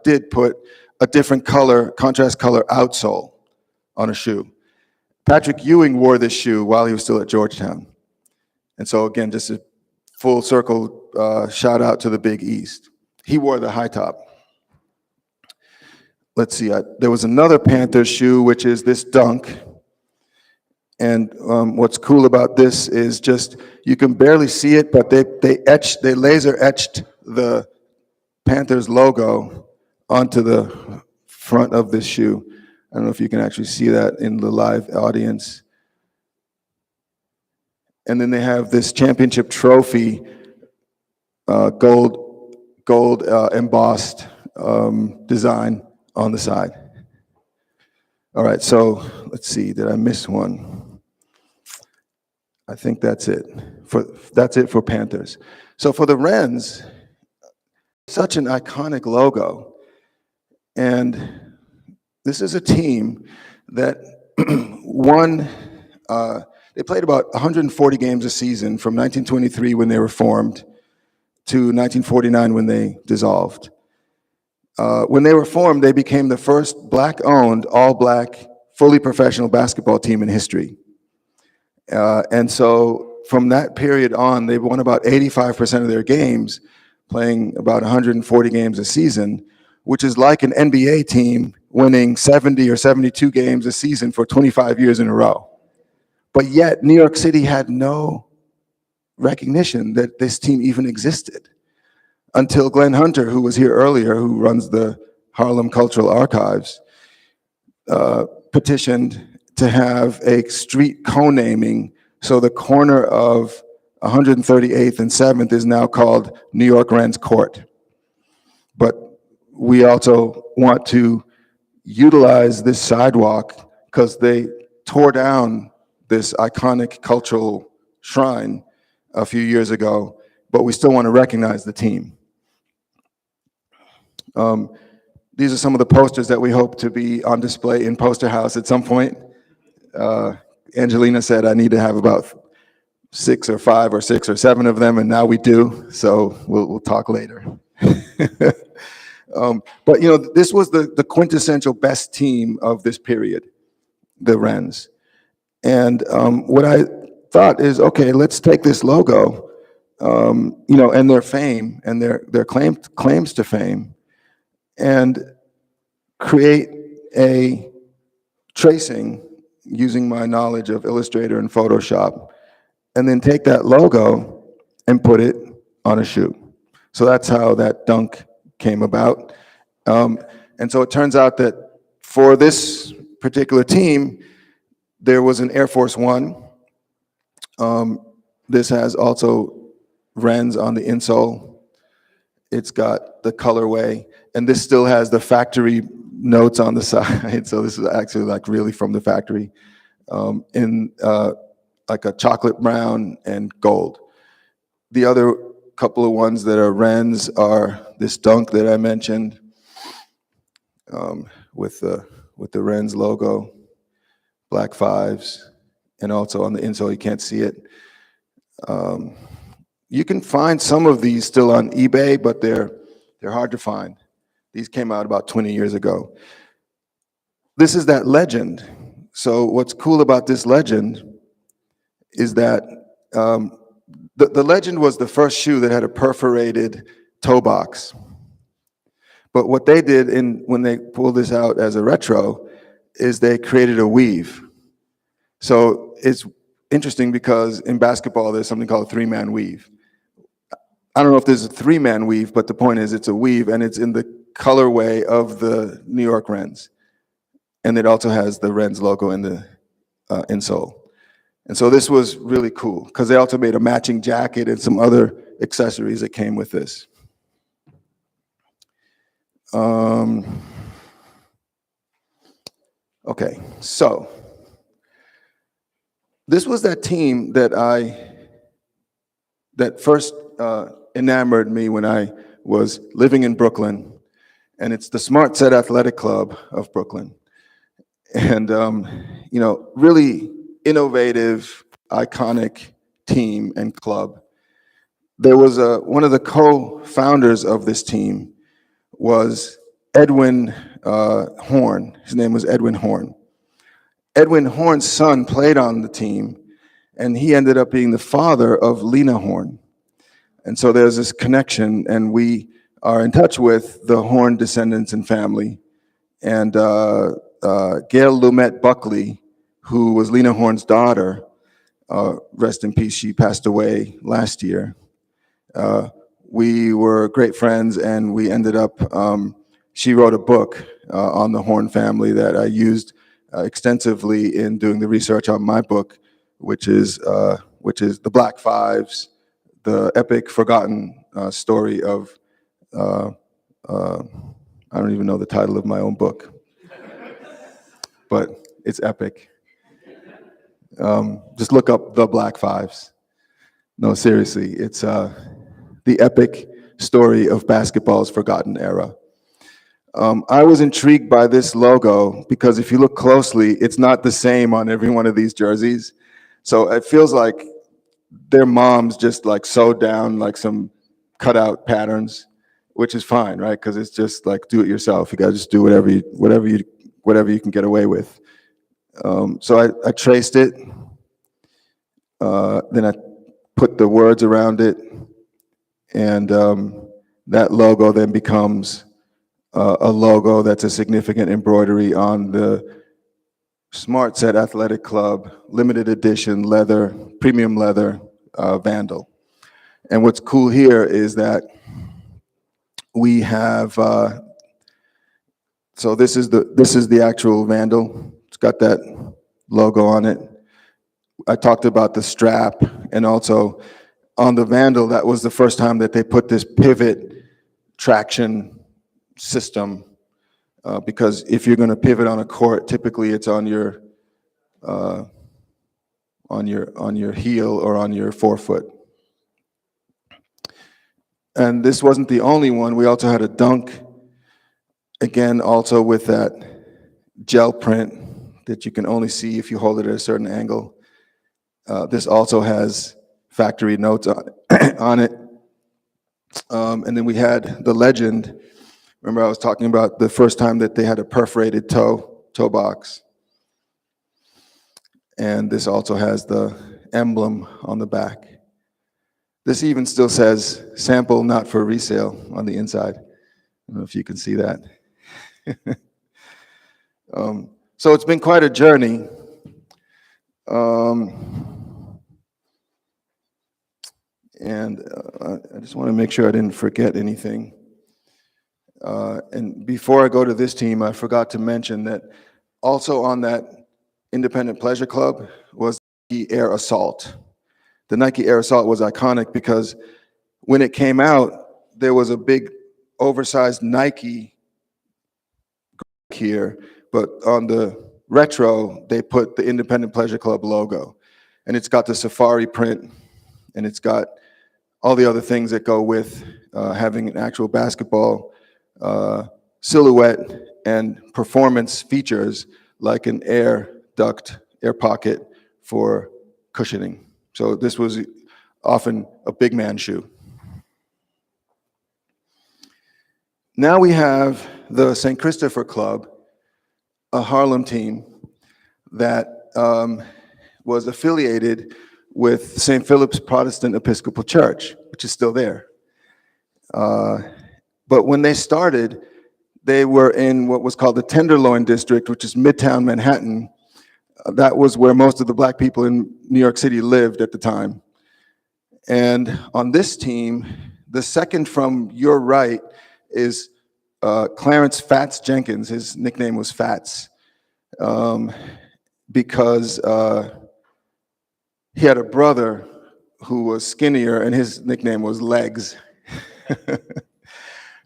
did put a different color, contrast color outsole on a shoe. Patrick Ewing wore this shoe while he was still at Georgetown. And so again, just a full circle shout out to the Big East. He wore the high top. Let's see, there was another Panthers shoe, which is this Dunk. And what's cool about this is just, you can barely see it, but they laser etched the Panthers logo onto the front of this shoe. I don't know if you can actually see that in the live audience. And then they have this championship trophy, gold embossed design on the side. All right, so let's see, did I miss one? I think that's it. That's it for Panthers. So for the Wrens, such an iconic logo. And this is a team that won, they played about 140 games a season from 1923 when they were formed to 1949 when they dissolved. When they were formed, they became the first Black-owned, all-Black, fully professional basketball team in history. And so from that period on, they've won about 85% of their games, playing about 140 games a season, which is like an NBA team winning 70 or 72 games a season for 25 years in a row. But yet, New York City had no recognition that this team even existed until Glenn Hunter, who was here earlier, who runs the Harlem Cultural Archives, petitioned to have a street co-naming, so the corner of 138th and 7th is now called New York Wrens Court. But we also want to utilize this sidewalk because they tore down this iconic cultural shrine a few years ago, but we still want to recognize the team. These are some of the posters that we hope to be on display in Poster House at some point. Angelina said I need to have about 6 or 5 or 6 or 7 of them, and now we do, so we'll talk later. But you know, this was the quintessential best team of this period, the Wrens. And what I thought is, okay, let's take this logo, you know, and their fame and their claims to fame, and create a tracing using my knowledge of Illustrator and Photoshop, and then take that logo and put it on a shoe. So that's how that dunk came about. And so it turns out that for this particular team, there was an Air Force One. This has also Wrens on the insole. It's got the colorway, and this still has the factory notes on the side. So this is actually like really from the factory, in like a chocolate brown and gold. The other couple of ones that are Wrens are this dunk that I mentioned, with the Wrens logo, black 5s, and also on the insole, you can't see it. You can find some of these still on eBay, but they're hard to find. These came out about 20 years ago. This is that legend. So what's cool about this legend is that the legend was the first shoe that had a perforated toe box. But what they did when they pulled this out as a retro is they created a weave. So it's interesting because in basketball, there's something called a 3-man weave. I don't know if there's a 3-man weave, but the point is it's a weave, and it's in the colorway of the New York Wrens. And it also has the Wrens logo in the insole. And so this was really cool because they also made a matching jacket and some other accessories that came with this. Okay, so this was that team that first enamored me when I was living in Brooklyn, and it's the Smart Set Athletic Club of Brooklyn. And you know, really innovative, iconic team and club. There was one of the co-founders of this team was Edwin Horn. His name was Edwin Horn. Edwin Horn's son played on the team, and he ended up being the father of Lena Horne. And so there's this connection, and we are in touch with the Horn descendants and family. And Gail Lumet Buckley, who was Lena Horne's daughter, rest in peace, she passed away last year. We were great friends, and we ended up, she wrote a book on the Horn family that I used extensively in doing the research on my book, which is The Black Fives, the epic forgotten story of, I don't even know the title of my own book, but it's epic. Just look up the Black Fives. No, seriously, it's the epic story of basketball's forgotten era. I was intrigued by this logo because if you look closely, it's not the same on every one of these jerseys. So it feels like their moms just like sewed down like some cutout patterns, which is fine, right? Because it's just like do it yourself. You gotta just do whatever you can get away with. So I traced it, then I put the words around it, and that logo then becomes a logo that's a significant embroidery on the Smart Set Athletic Club limited edition leather, premium leather Vandal. And what's cool here is that we have, so this is the actual Vandal. It's got that logo on it. I talked about the strap, and also on the Vandal, that was the first time that they put this pivot traction system, because if you're going to pivot on a court, typically it's on your heel or on your forefoot. And this wasn't the only one. We also had a dunk, again, also with that gel print that you can only see if you hold it at a certain angle. This also has factory notes on it. And then we had the legend. Remember I was talking about the first time that they had a perforated toe box. And this also has the emblem on the back. This even still says sample not for resale on the inside. I don't know if you can see that. So it's been quite a journey. And I just want to make sure I didn't forget anything. And before I go to this team, I forgot to mention that also on that Independent Pleasure Club was Nike Air Assault. The Nike Air Assault was iconic because when it came out, there was a big oversized Nike here, but on the retro, they put the Independent Pleasure Club logo. And it's got the safari print, and it's got all the other things that go with having an actual basketball silhouette and performance features like an air duct, air pocket for cushioning. So this was often a big man shoe. Now we have the St. Christopher Club, a Harlem team that was affiliated with St. Philip's Protestant Episcopal Church, which is still there. But when they started, they were in what was called the Tenderloin District, which is Midtown Manhattan. That was where most of the black people in New York City lived at the time. And on this team, the second from your right is Clarence Fats Jenkins. His nickname was Fats because he had a brother who was skinnier, and his nickname was Legs.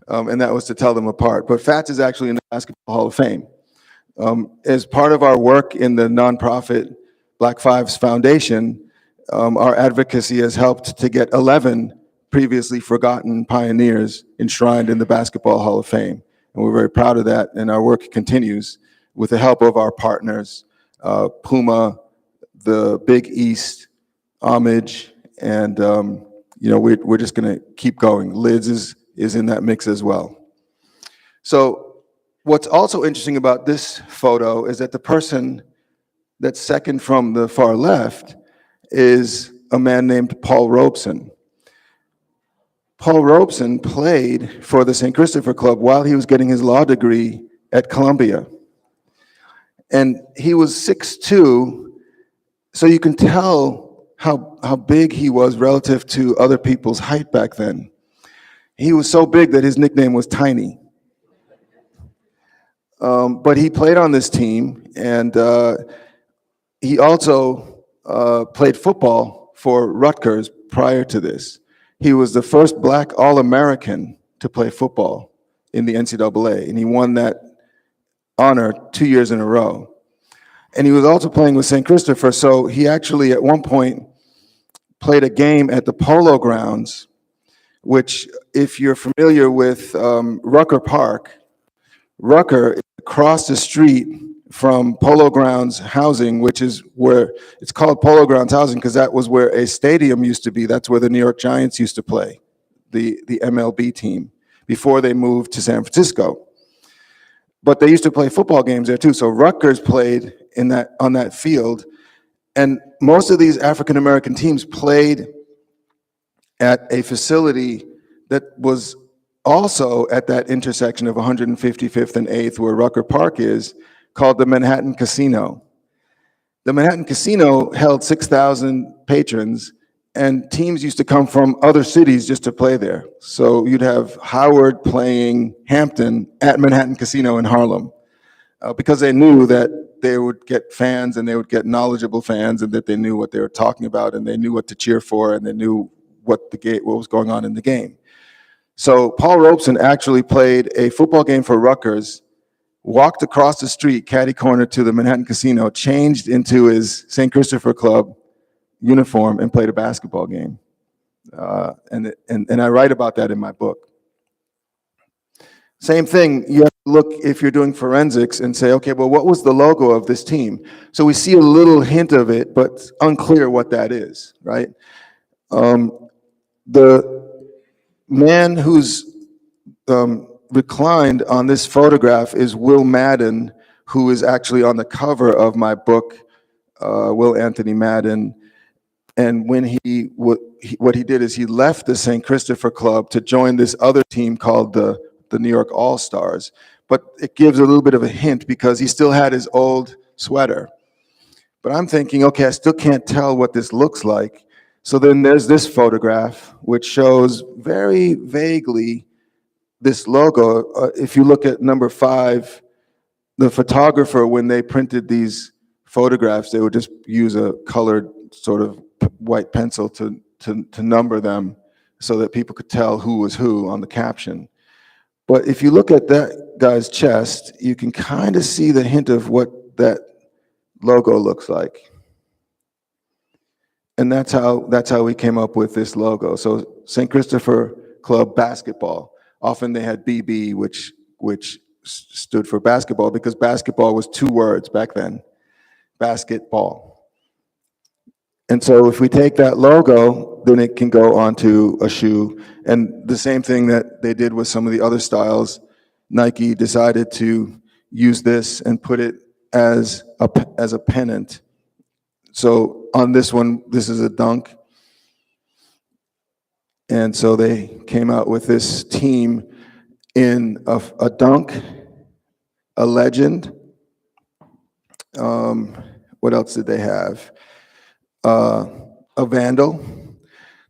And that was to tell them apart. But Fats is actually in the Basketball Hall of Fame. As part of our work in the nonprofit Black Fives Foundation, our advocacy has helped to get 11 previously forgotten pioneers enshrined in the Basketball Hall of Fame. And we're very proud of that, and our work continues with the help of our partners, Puma, the Big East, Homage, and we're just gonna keep going. Lids is in that mix as well. So what's also interesting about this photo is that the person that's second from the far left is a man named Paul Robeson. Paul Robeson played for the St. Christopher Club while he was getting his law degree at Columbia. And he was 6'2", so you can tell how big he was relative to other people's height back then. He was so big that his nickname was Tiny. But he played on this team, and he also played football for Rutgers prior to this. He was the first black All-American to play football in the NCAA, and he won that honor 2 years in a row. And he was also playing with St. Christopher, so he actually at one point played a game at the Polo Grounds, which, if you're familiar with Rucker Park, Rucker is across the street from Polo Grounds housing, which is where it's called Polo Grounds housing because that was where a stadium used to be. That's where the New York Giants used to play, the MLB team, before they moved to San Francisco. But they used to play football games there too. So Rutgers played on that field, and most of these African American teams played at a facility that was also at that intersection of 155th and 8th, where Rucker Park is, called the Manhattan Casino. The Manhattan Casino held 6,000 patrons, and teams used to come from other cities just to play there. So you'd have Howard playing Hampton at Manhattan Casino in Harlem, because they knew that they would get fans, and they would get knowledgeable fans, and that they knew what they were talking about, and they knew what to cheer for, and they knew what was going on in the game. So Paul Robeson actually played a football game for Rutgers, walked across the street, catty corner to the Manhattan Casino, changed into his St. Christopher Club uniform, and played a basketball game. And I write about that in my book. Same thing, you have to look, if you're doing forensics, and say, okay, well, what was the logo of this team? So we see a little hint of it, but it's unclear what that is, right? The man who's reclined on this photograph is Will Madden, who is actually on the cover of my book, Will Anthony Madden. And when what he did is he left the St. Christopher Club to join this other team called the New York All-Stars. But it gives a little bit of a hint because he still had his old sweater. But I'm thinking, okay, I still can't tell what this looks like. So then there's this photograph, which shows very vaguely this logo. If you look at number 5, the photographer, when they printed these photographs, they would just use a colored sort of white pencil to number them so that people could tell who was who on the caption. But if you look at that guy's chest, you can kind of see the hint of what that logo looks like. And that's how we came up with this logo. So St. Christopher Club basketball. Often they had BB, which stood for basketball, because basketball was 2 words back then, basketball. And so if we take that logo, then it can go onto a shoe. And the same thing that they did with some of the other styles, Nike decided to use this and put it as a pennant. So on this one, this is a dunk. And so they came out with this team in a dunk, a legend. What else did they have? A Vandal.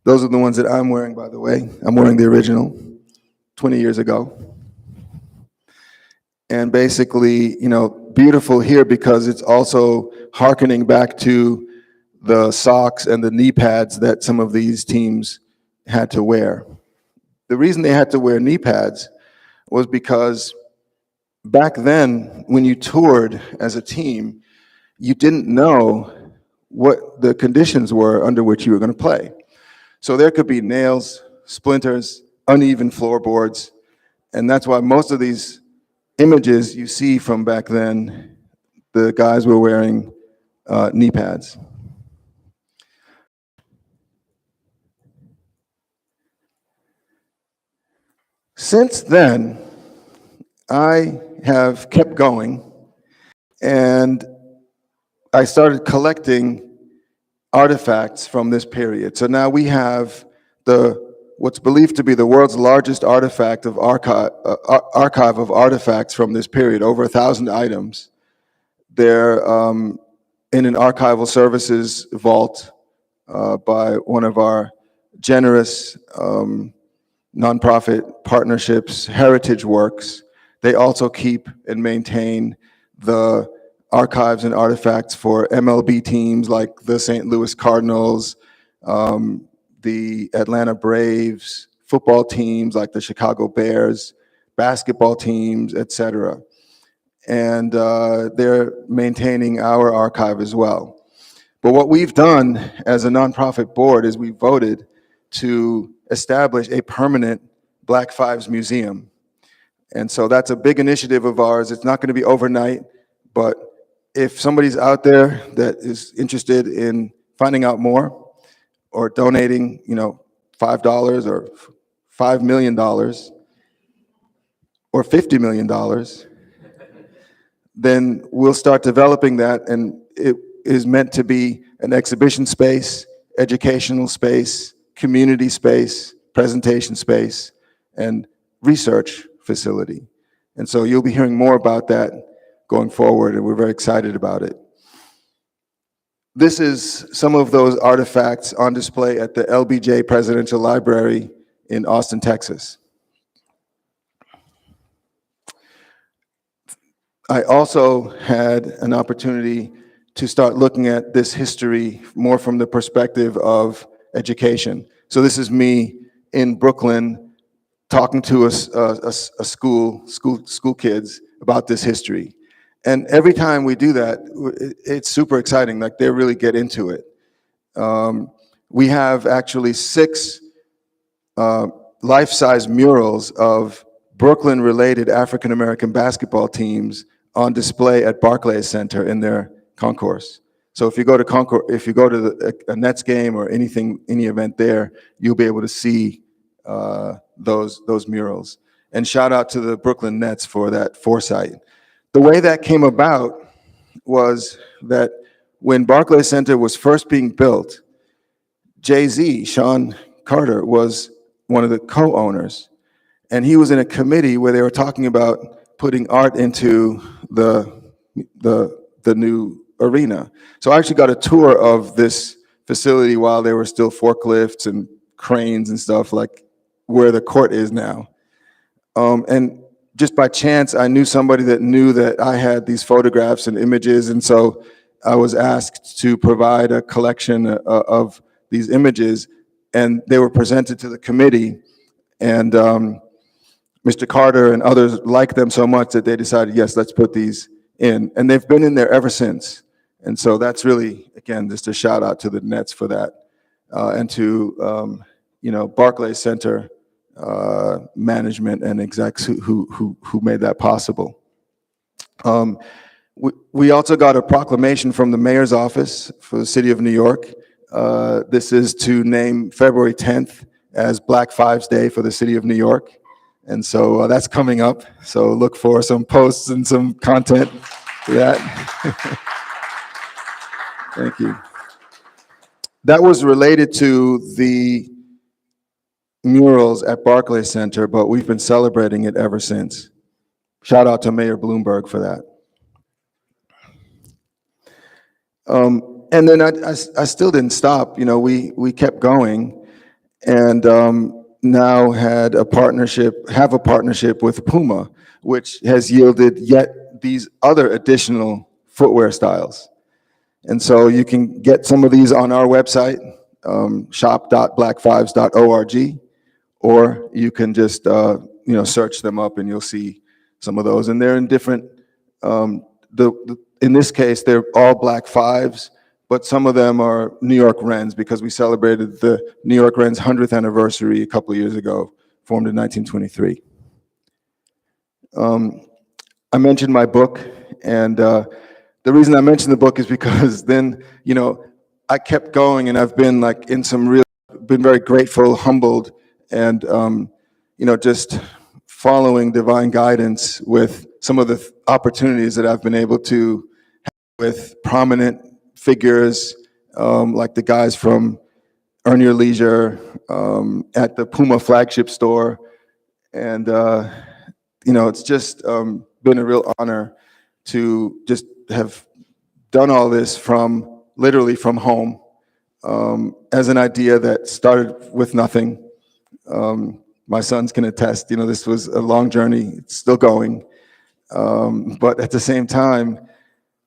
Those are the ones that I'm wearing, by the way. I'm wearing the original, 20 years ago. And basically, beautiful here because it's also hearkening back to the socks and the knee pads that some of these teams had to wear. The reason they had to wear knee pads was because back then, when you toured as a team, you didn't know what the conditions were under which you were going to play. So there could be nails, splinters, uneven floorboards, and that's why most of these images you see from back then, the guys were wearing knee pads. Since then, I have kept going, and I started collecting artifacts from this period. So now we have what's believed to be the world's largest archive of artifacts from this period, over 1,000 items. They're in an archival services vault by one of our generous nonprofit partnerships, Heritage Works. They also keep and maintain the archives and artifacts for MLB teams like the St. Louis Cardinals, the Atlanta Braves, football teams like the Chicago Bears, basketball teams, etc. and they're maintaining our archive as well. But what we've done as a nonprofit board is we voted to establish a permanent Black Fives Museum. And so that's a big initiative of ours. It's not going to be overnight, but if somebody's out there that is interested in finding out more or donating, $5 or $5 million or $50 million, then we'll start developing that, and it is meant to be an exhibition space, educational space, community space, presentation space, and research facility. And so you'll be hearing more about that going forward, and we're very excited about it. This is some of those artifacts on display at the LBJ Presidential Library in Austin, Texas. I also had an opportunity to start looking at this history more from the perspective of education. So this is me in Brooklyn talking to school kids about this history. And every time we do that, it's super exciting, like they really get into it. We have actually 6 life-size murals of Brooklyn-related African-American basketball teams on display at Barclays Center in their concourse. So if you go to a Nets game or any event there, you'll be able to see those murals. And shout out to the Brooklyn Nets for that foresight. The way that came about was that when Barclays Center was first being built, Jay-Z, Sean Carter, was one of the co-owners, and he was in a committee where they were talking about putting art into the new arena. So I actually got a tour of this facility while there were still forklifts and cranes and stuff, like where the court is now. And just by chance, I knew somebody that knew that I had these photographs and images, and so I was asked to provide a collection of these images, and they were presented to the committee, and Mr. Carter and others liked them so much that they decided, yes, let's put these in, and they've been in there ever since. And so that's really, again, just a shout out to the Nets for that, and to Barclays Center management and execs who made that possible. We also got a proclamation from the mayor's office for the city of New York. This is to name February 10th as Black Fives Day for the city of New York. And so that's coming up. So look for some posts and some content for that. Thank you. That was related to the murals at Barclays Center, but we've been celebrating it ever since. Shout out to Mayor Bloomberg for that. And then I still didn't stop. We kept going, and now have a partnership with Puma, which has yielded yet these other additional footwear styles. And so you can get some of these on our website, shop.blackfives.org, or you can just search them up and you'll see some of those. And they're in different, in this case, they're all Black Fives, but some of them are New York Rens, because we celebrated the New York Rens 100th anniversary a couple of years ago, formed in 1923. I mentioned my book, and the reason I mentioned the book is because then, I kept going, and I've been been very grateful, humbled, and just following divine guidance with some of the opportunities that I've been able to have with prominent figures, like the guys from Earn Your Leisure, at the Puma flagship store. And, it's just been a real honor to just have done all this literally from home, as an idea that started with nothing. My sons can attest, this was a long journey. It's still going. But at the same time,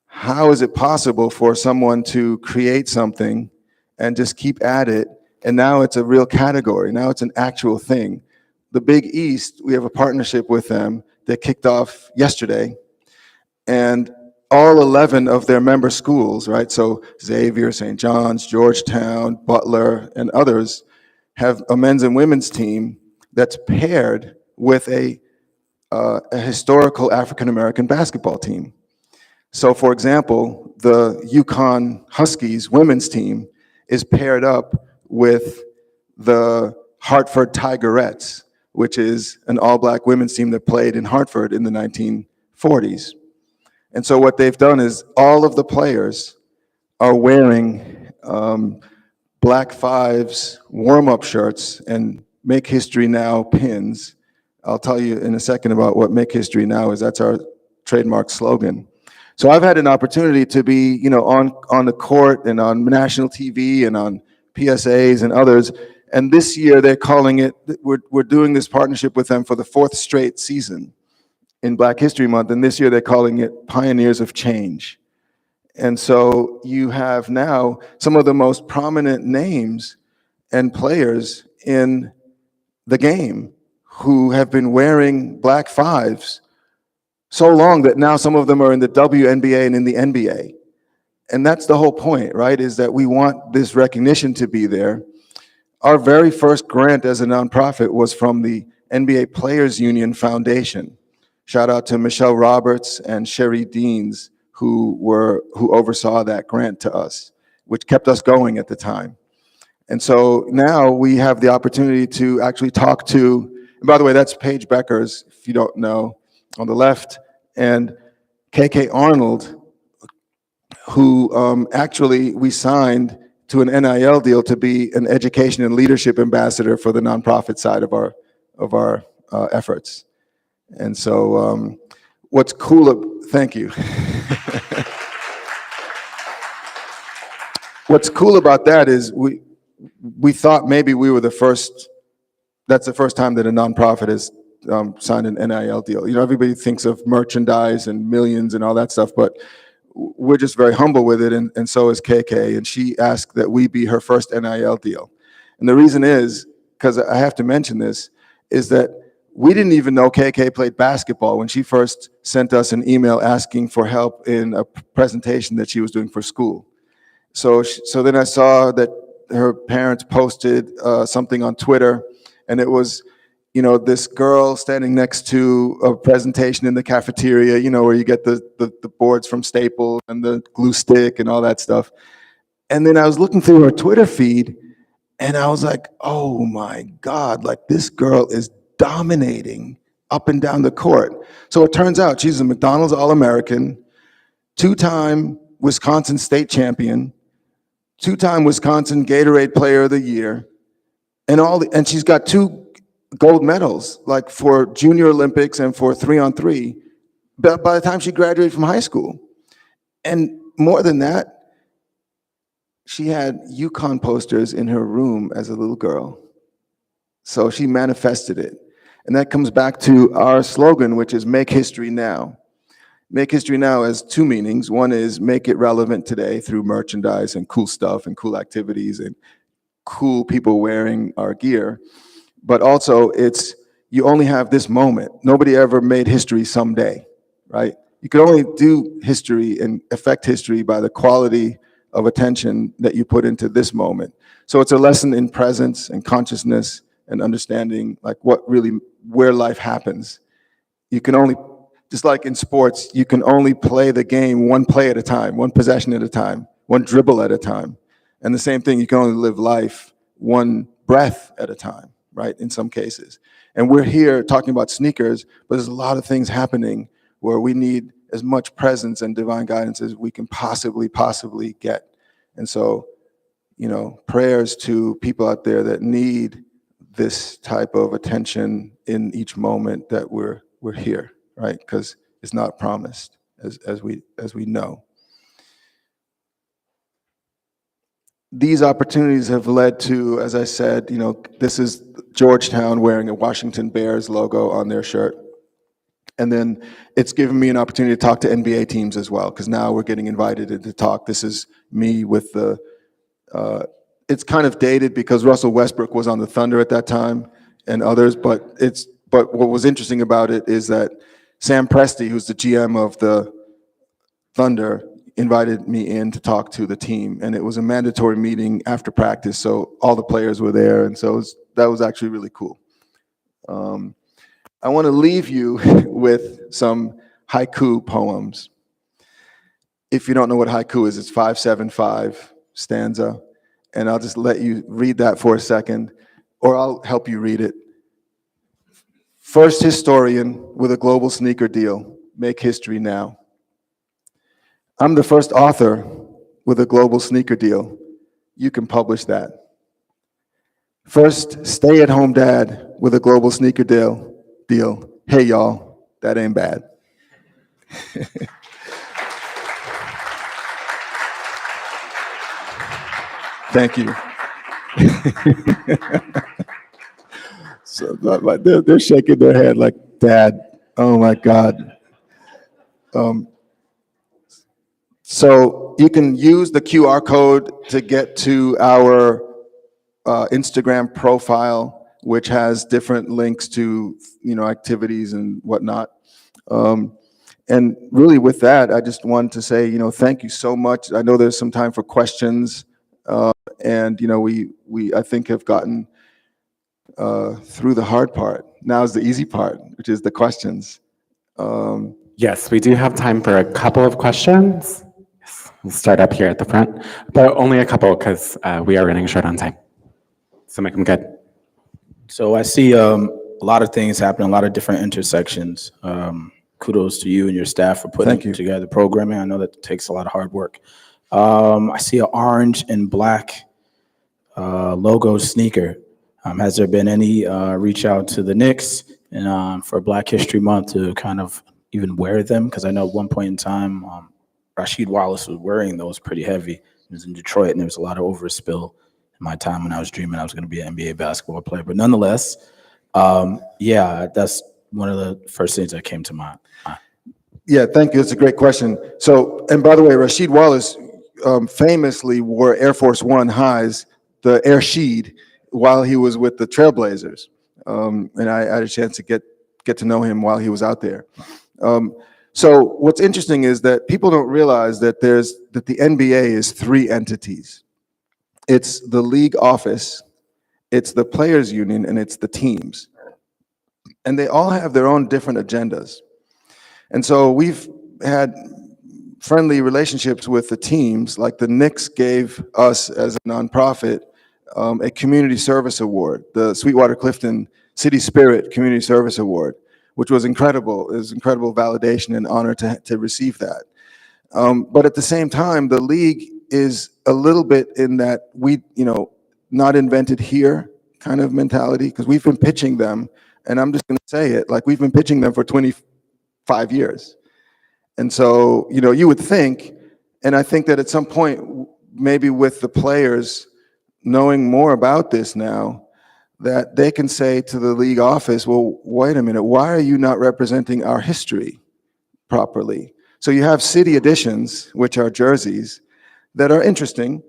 how is it possible for someone to create something and just keep at it? And now it's a real category. Now it's an actual thing. The Big East, we have a partnership with them that kicked off yesterday. And all 11 of their member schools, right? So Xavier, St. John's, Georgetown, Butler, and others have a men's and women's team that's paired with a historical African-American basketball team. So for example, the UConn Huskies women's team is paired up with the Hartford Tigerettes, which is an all-black women's team that played in Hartford in the 1940s. And so what they've done is all of the players are wearing Black Fives warm-up shirts and Make History Now pins. I'll tell you in a second about what Make History Now is. That's our trademark slogan. So I've had an opportunity to be, on the court and on national TV and on PSAs and others. And this year they're calling it, we're doing this partnership with them for the 4th straight season in Black History Month, and this year they're calling it Pioneers of Change. And so you have now some of the most prominent names and players in the game who have been wearing Black Fives so long that now some of them are in the WNBA and in the NBA. And that's the whole point, right, is that we want this recognition to be there. Our very first grant as a nonprofit was from the NBA Players Union Foundation. Shout out to Michelle Roberts and Sherry Deans, who oversaw that grant to us, which kept us going at the time. And so now we have the opportunity to actually talk to, and by the way, that's Paige Beckers, if you don't know, on the left, and KK Arnold, who actually we signed to an NIL deal to be an education and leadership ambassador for the nonprofit side of our efforts. And so what's cool, thank you. What's cool about that is we thought maybe we were the first, that's the first time that a nonprofit has signed an NIL deal. Everybody thinks of merchandise and millions and all that stuff, but we're just very humble with it, and so is KK, and she asked that we be her first NIL deal. And the reason is, because I have to mention this, is that we didn't even know KK played basketball when she first sent us an email asking for help in a presentation that she was doing for school. So then I saw that her parents posted something on Twitter, and it was, this girl standing next to a presentation in the cafeteria, where you get the boards from Staples and the glue stick and all that stuff. And then I was looking through her Twitter feed, and I was like, oh my God, like this girl is dominating up and down the court. So it turns out she's a McDonald's All-American, 2-time Wisconsin state champion, 2-time Wisconsin Gatorade Player of the Year, and she's got 2 gold medals, like for Junior Olympics and for 3-on-3, by the time she graduated from high school. And more than that, she had UConn posters in her room as a little girl. So she manifested it. And that comes back to our slogan, which is Make History Now. Make History Now has 2 meanings. One is make it relevant today through merchandise and cool stuff and cool activities and cool people wearing our gear. But also it's, you only have this moment. Nobody ever made history someday, right? You can only do history and affect history by the quality of attention that you put into this moment. So it's a lesson in presence and consciousness and understanding like where life happens. You can only, just like in sports, you can only play the game one play at a time, one possession at a time, one dribble at a time. And the same thing, you can only live life one breath at a time, right, in some cases. And we're here talking about sneakers, but there's a lot of things happening where we need as much presence and divine guidance as we can possibly get. And so, prayers to people out there that need this type of attention in each moment that we're here, right? Because it's not promised, as we know. These opportunities have led to, as I said, this is Georgetown wearing a Washington Bears logo on their shirt. And then it's given me an opportunity to talk to NBA teams as well, because now we're getting invited to talk. This is me with the, it's kind of dated because Russell Westbrook was on the Thunder at that time and others, but what was interesting about it is that Sam Presti, who's the GM of the Thunder invited me in to talk to the team, and it was a mandatory meeting after practice, so all the players were there, and so that was actually really cool. I want to leave you with some haiku poems. If you don't know what haiku is, it's 575 stanza, and I'll just let you read that for a second, or I'll help you read it. First historian with a global sneaker deal, make history now. I'm the first author with a global sneaker deal. You can publish that. First stay-at-home dad with a global sneaker deal. Hey, y'all, that ain't bad. Thank you. So they're shaking their head like, Dad, oh my God. So you can use the QR code to get to our Instagram profile, which has different links to activities and whatnot. And really, with that, I just wanted to say thank you so much. I know there's some time for questions, and we I think have gotten through the hard part. Now is the easy part, which is the questions. Yes, we do have time for a couple of questions. Yes, we'll start up here at the front, but only a couple because we are running short on time. So make them good. So I see a lot of things happening, a lot of different intersections. Kudos to you and your staff for putting together programming. I know that takes a lot of hard work. I see an orange and black logo sneaker. Has there been any reach out to the Knicks and for Black History Month to kind of even wear them? Because I know at one point in time, Rasheed Wallace was wearing those pretty heavy. He was in Detroit, and there was a lot of overspill in my time when I was dreaming I was going to be an NBA basketball player. But nonetheless, yeah, that's one of the first things that came to mind. Yeah, thank you. It's a great question. So, and by the way, Rasheed Wallace famously wore Air Force One highs, the Air Sheed, while he was with the Trailblazers. And I had a chance to get to know him while he was out there. So what's interesting is that people don't realize that the NBA is three entities. It's the league office, it's the players union, and it's the teams. And they all have their own different agendas. And so we've had friendly relationships with the teams, like the Knicks gave us as a nonprofit a community service award, the Sweetwater Clifton City Spirit Community Service Award, which was incredible. It was incredible validation and honor to receive that. But at the same time, the league is a little bit in that not invented here kind of mentality, because we've been pitching them, and I'm just going to say it, like we've been pitching them for 25 years. And so, you would think, and I think that at some point, maybe with the players knowing more about this now, that they can say to the league office, well, wait a minute, why are you not representing our history properly? So you have city editions, which are jerseys, that are interesting,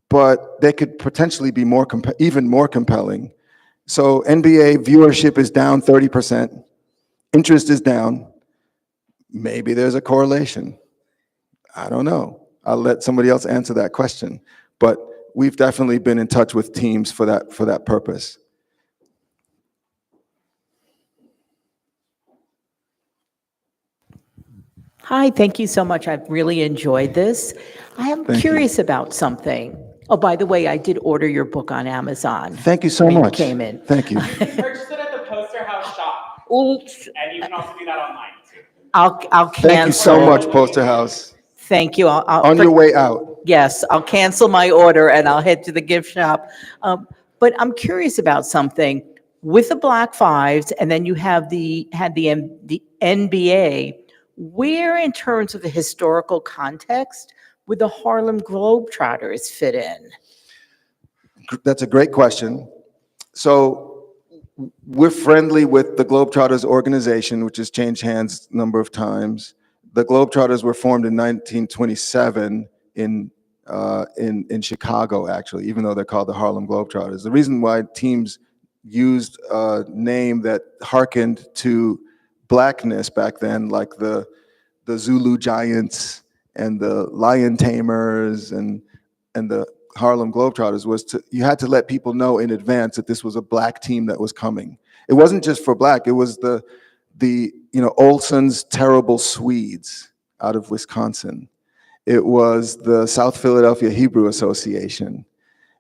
but they could potentially be even more compelling. So NBA viewership is down 30%, interest is down. Maybe there's a correlation. I don't know. I'll let somebody else answer that question. But we've definitely been in touch with teams for that purpose. Hi, thank you so much. I've really enjoyed this. I am curious about something. Oh, by the way, I did order your book on Amazon. Thank you so much. Came in. Thank you. Purchase it at the Poster House shop. Oops. And you can also do that online too. I'll cancel. Thank you so much, Poster House. Thank you. On your way out. Yes, I'll cancel my order and I'll head to the gift shop. But I'm curious about something. With the Black Fives, and then you had the NBA, where in terms of the historical context would the Harlem Globetrotters fit in? That's a great question. So we're friendly with the Globetrotters organization, which has changed hands a number of times. The Globetrotters were formed in 1927 in Chicago, actually, even though they're called the Harlem Globetrotters. The reason why teams used a name that hearkened to Blackness back then, like the Zulu Giants and the Lion Tamers and the Harlem Globetrotters was you had to let people know in advance that this was a black team that was coming. It wasn't just for black, it was the Olson's Terrible Swedes out of Wisconsin. It was the South Philadelphia Hebrew Association.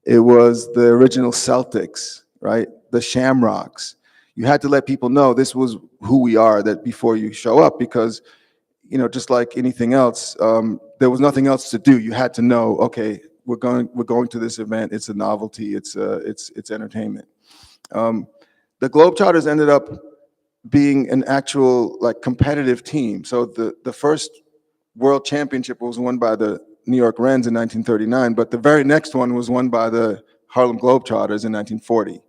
It was the original Celtics, right? The Shamrocks. You had to let people know this was who we are, that before you show up, because, just like anything else, there was nothing else to do. You had to know, okay, we're going to this event. It's a novelty. It's entertainment. The Globetrotters ended up being an actual competitive team. So the first World Championship was won by the New York Rens in 1939, but the very next one was won by the Harlem Globetrotters in 1940.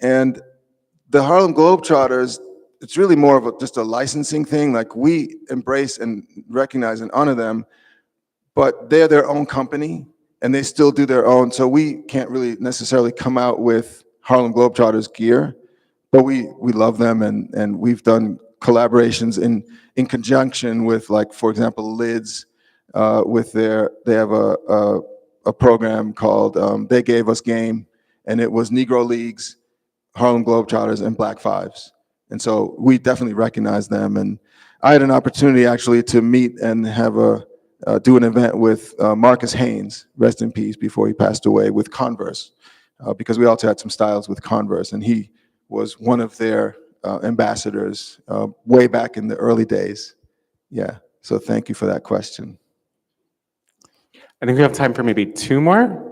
And the Harlem Globetrotters, it's really more of just a licensing thing. Like, we embrace and recognize and honor them, but they're their own company and they still do their own. So we can't really necessarily come out with Harlem Globetrotters gear, but we love them, and we've done collaborations in conjunction with, for example, Lids, they have a program called They Gave Us Game, and it was Negro Leagues, Harlem Globetrotters, and Black Fives. And so we definitely recognize them. And I had an opportunity actually to meet and have do an event with Marcus Haynes, rest in peace, before he passed away, with Converse, because we also had some styles with Converse, and he was one of their ambassadors way back in the early days. Yeah, so thank you for that question. I think we have time for maybe two more.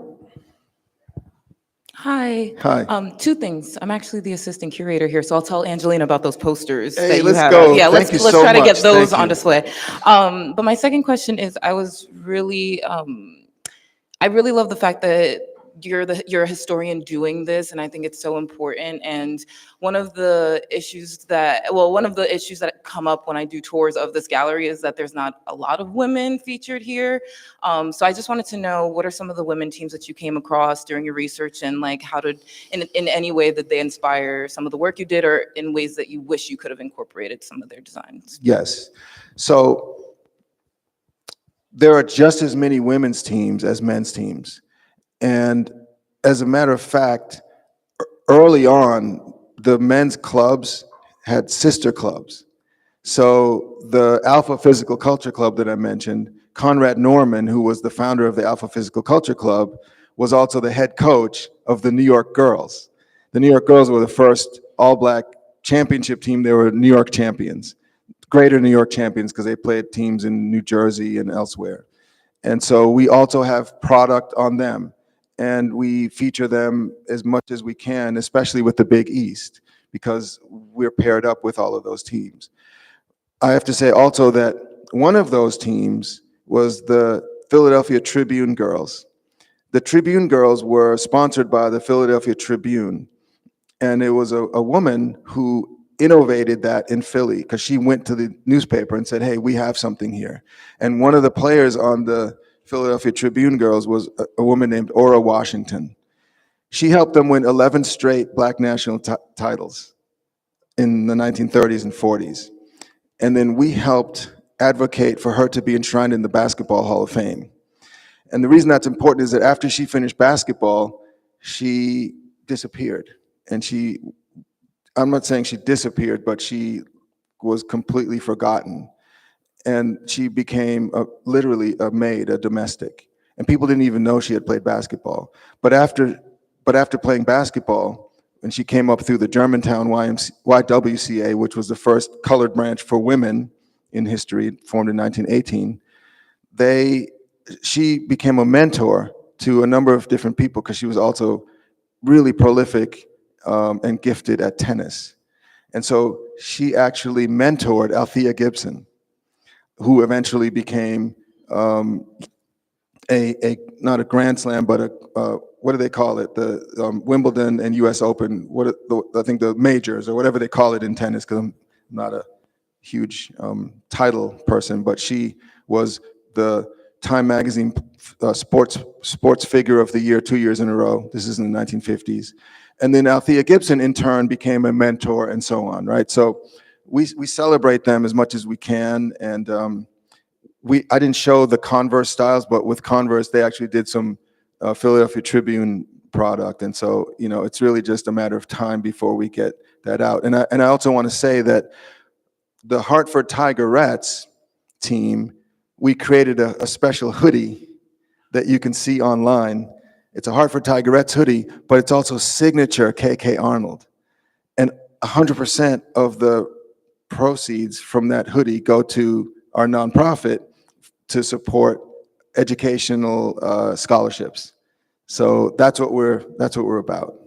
Hi. Hi. Two things. I'm actually the assistant curator here, so I'll tell Angelina about those posters Hey, that you let's have. go. Yeah, Thank you let's so try to much. get those Thank on you. display. But my second question is, I really love the fact that you're a historian doing this, and I think it's so important. And one of the issues that come up when I do tours of this gallery is that there's not a lot of women featured here. So I just wanted to know, what are some of the women teams that you came across during your research, and how did, in any way, that they inspire some of the work you did, or in ways that you wish you could have incorporated some of their designs? Yes. So there are just as many women's teams as men's teams. And as a matter of fact, early on, the men's clubs had sister clubs. So the Alpha Physical Culture Club that I mentioned, Conrad Norman, who was the founder of the Alpha Physical Culture Club, was also the head coach of the New York Girls. The New York Girls were the first all-black championship team. They were New York champions, greater New York champions, because they played teams in New Jersey and elsewhere. And so we also have product on them, and we feature them as much as we can, especially with the Big East, because we're paired up with all of those teams. I have to say also that one of those teams was the Philadelphia Tribune Girls. The Tribune Girls were sponsored by the Philadelphia Tribune, and it was a woman who innovated that in Philly, because she went to the newspaper and said, hey, we have something here. And one of the players on the Philadelphia Tribune Girls was a woman named Ora Washington. She helped them win 11 straight black national titles in the 1930s and 40s. And then we helped advocate for her to be enshrined in the Basketball Hall of Fame. And the reason that's important is that after she finished basketball, she disappeared. And I'm not saying she disappeared, but she was completely forgotten. And she became literally a maid, a domestic. And people didn't even know she had played basketball. But after playing basketball, when she came up through the Germantown YWCA, which was the first colored branch for women in history, formed in 1918, she became a mentor to a number of different people, because she was also really prolific and gifted at tennis. And so she actually mentored Althea Gibson, who eventually became not a Grand Slam, but what do they call it? The Wimbledon and US Open, I think the majors, or whatever they call it in tennis, because I'm not a huge title person, but she was the Time Magazine sports figure of the year 2 years in a row. This is in the 1950s. And then Althea Gibson, in turn, became a mentor, and so on, right? So we celebrate them as much as we can, and I didn't show the Converse styles, but with Converse, they actually did some Philadelphia Tribune product. And so, it's really just a matter of time before we get that out. And I also want to say that the Hartford Tigerettes team, we created a special hoodie that you can see online. It's a Hartford Tigerettes hoodie, but it's also signature KK Arnold. And 100% of the proceeds from that hoodie go to our nonprofit to support educational scholarships. So that's what we're about.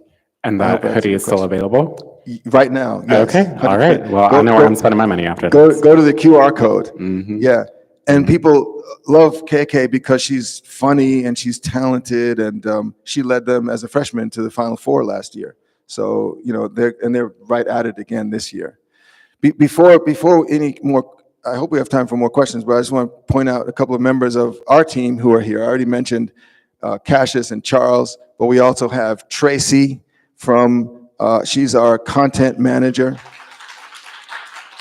And I that hope I answered hoodie your is still question. available? Right now, yes. Okay, all right. 100%. Well, I know where I'm spending my money after Go this. to the QR code. Mhm. Yeah. And people love KK because she's funny and she's talented, and she led them as a freshman to the Final Four last year. So, they're right at it again this year. Before any more, I hope we have time for more questions, but I just want to point out a couple of members of our team who are here. I already mentioned Cassius and Charles, but we also have Tracy from, she's our content manager.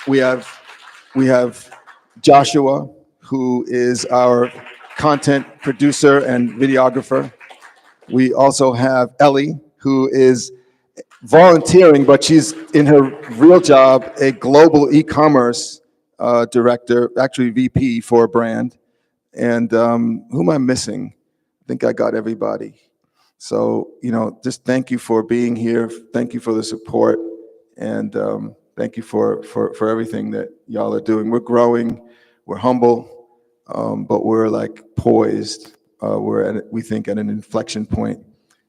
We have Joshua, who is our content producer and videographer. We also have Ellie, who is volunteering, but she's in her real job, a global e-commerce director, actually VP for a brand. And who am I missing? I think I got everybody. So, just thank you for being here. Thank you for the support. And thank you for everything that y'all are doing. We're growing, we're humble, but we're like poised. We think at an inflection point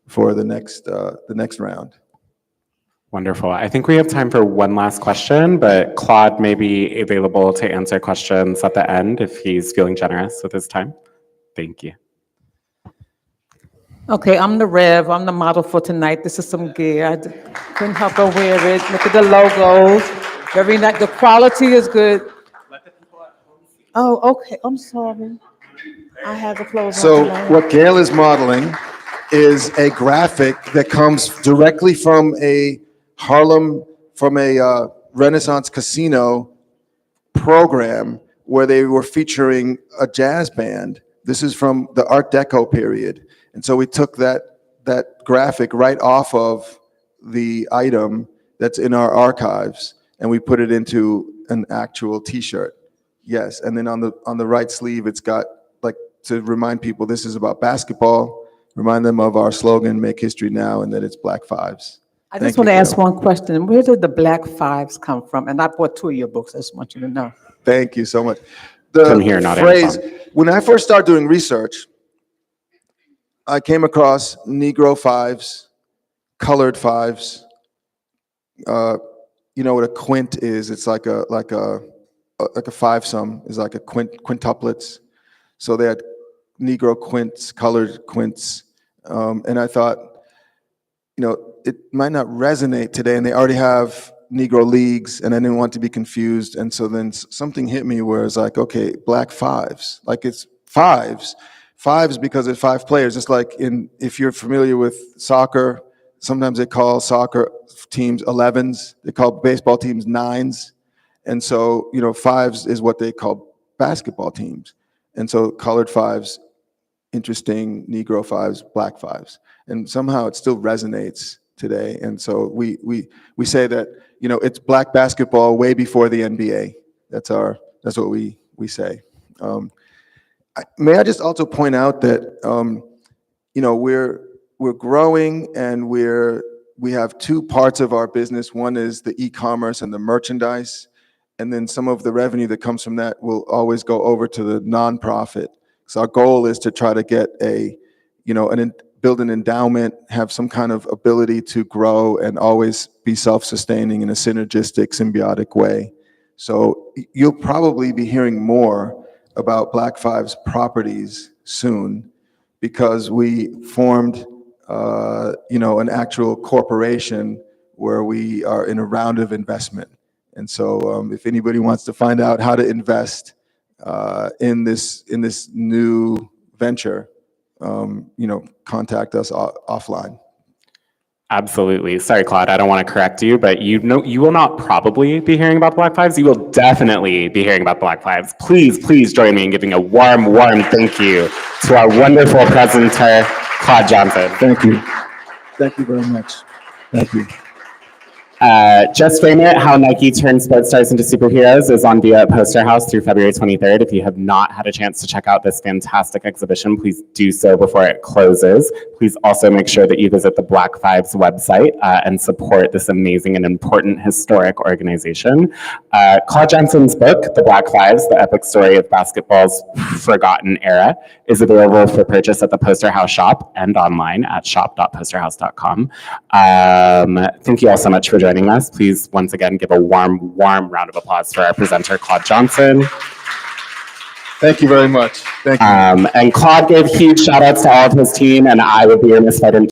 for the next round. Wonderful. I think we have time for one last question, but Claude may be available to answer questions at the end if he's feeling generous with his time. Thank you. Okay, I'm the Rev. I'm the model for tonight. This is some gear. I couldn't help but wear it. Look at the logos. Very nice. The quality is good. Oh, okay. I'm sorry. I have the clothes on So tonight. what Gail is modeling is a graphic that comes directly from a Renaissance casino program where they were featuring a jazz band. This is from the Art Deco period. And so we took that graphic right off of the item that's in our archives, and we put it into an actual T-shirt. Yes, and then on the right sleeve, it's got, like, to remind people this is about basketball, remind them of our slogan, Make History Now, and that it's Black Fives. I Thank just want you, to ask Gail. one question. Where did the Black Fives come from? And I bought 2 of your books. I just want you to know. Thank you so much. Come here, The not phrase, Amazon. when I first started doing research, I came across Negro fives, colored fives. You know what a quint is? It's like a five-sum is like a quintuplets. So they had Negro quints, colored quints, and I thought, it might not resonate today, and they already have Negro leagues, and I didn't want to be confused, and so then something hit me where it's like, okay, Black Fives, like it's fives because it's 5 players. Just like if you're familiar with soccer, sometimes they call soccer teams 11s, they call baseball teams 9s, and so fives is what they call basketball teams, and so colored fives, interesting, Negro fives, Black fives, and somehow it still resonates today. And so we say that it's Black basketball way before the NBA. That's what we say. May I just also point out that we're growing, and we have 2 parts of our business. One is the e-commerce and the merchandise, and then some of the revenue that comes from that will always go over to the nonprofit. So our goal is to try to get build an endowment, have some kind of ability to grow and always be self-sustaining in a synergistic, symbiotic way. So you'll probably be hearing more about Black Fives properties soon, because we formed, an actual corporation where we are in a round of investment. And so if anybody wants to find out how to invest in this new venture, contact us offline. Absolutely. Sorry, Claude, I don't want to correct you, but you will not probably be hearing about Black Fives. You will definitely be hearing about Black Fives. Please join me in giving a warm thank you to our wonderful presenter, Claude Johnson. Thank you. Thank you very much. Thank you. Just Frame It, How Nike Turned Sports Stars into Superheroes is on view at Poster House through February 23rd. If you have not had a chance to check out this fantastic exhibition, please do so before it closes. Please also make sure that you visit the Black Fives website and support this amazing and important historic organization. Claude Johnson's book, The Black Fives, The Epic Story of Basketball's Forgotten Era, is available for purchase at the Poster House shop and online at shop.posterhouse.com. Thank you all so much for joining us. Please, once again, give a warm round of applause for our presenter, Claude Johnson. Thank you very much. Thank you. And Claude gave huge shout outs to all of his team, and I would be remiss if I didn't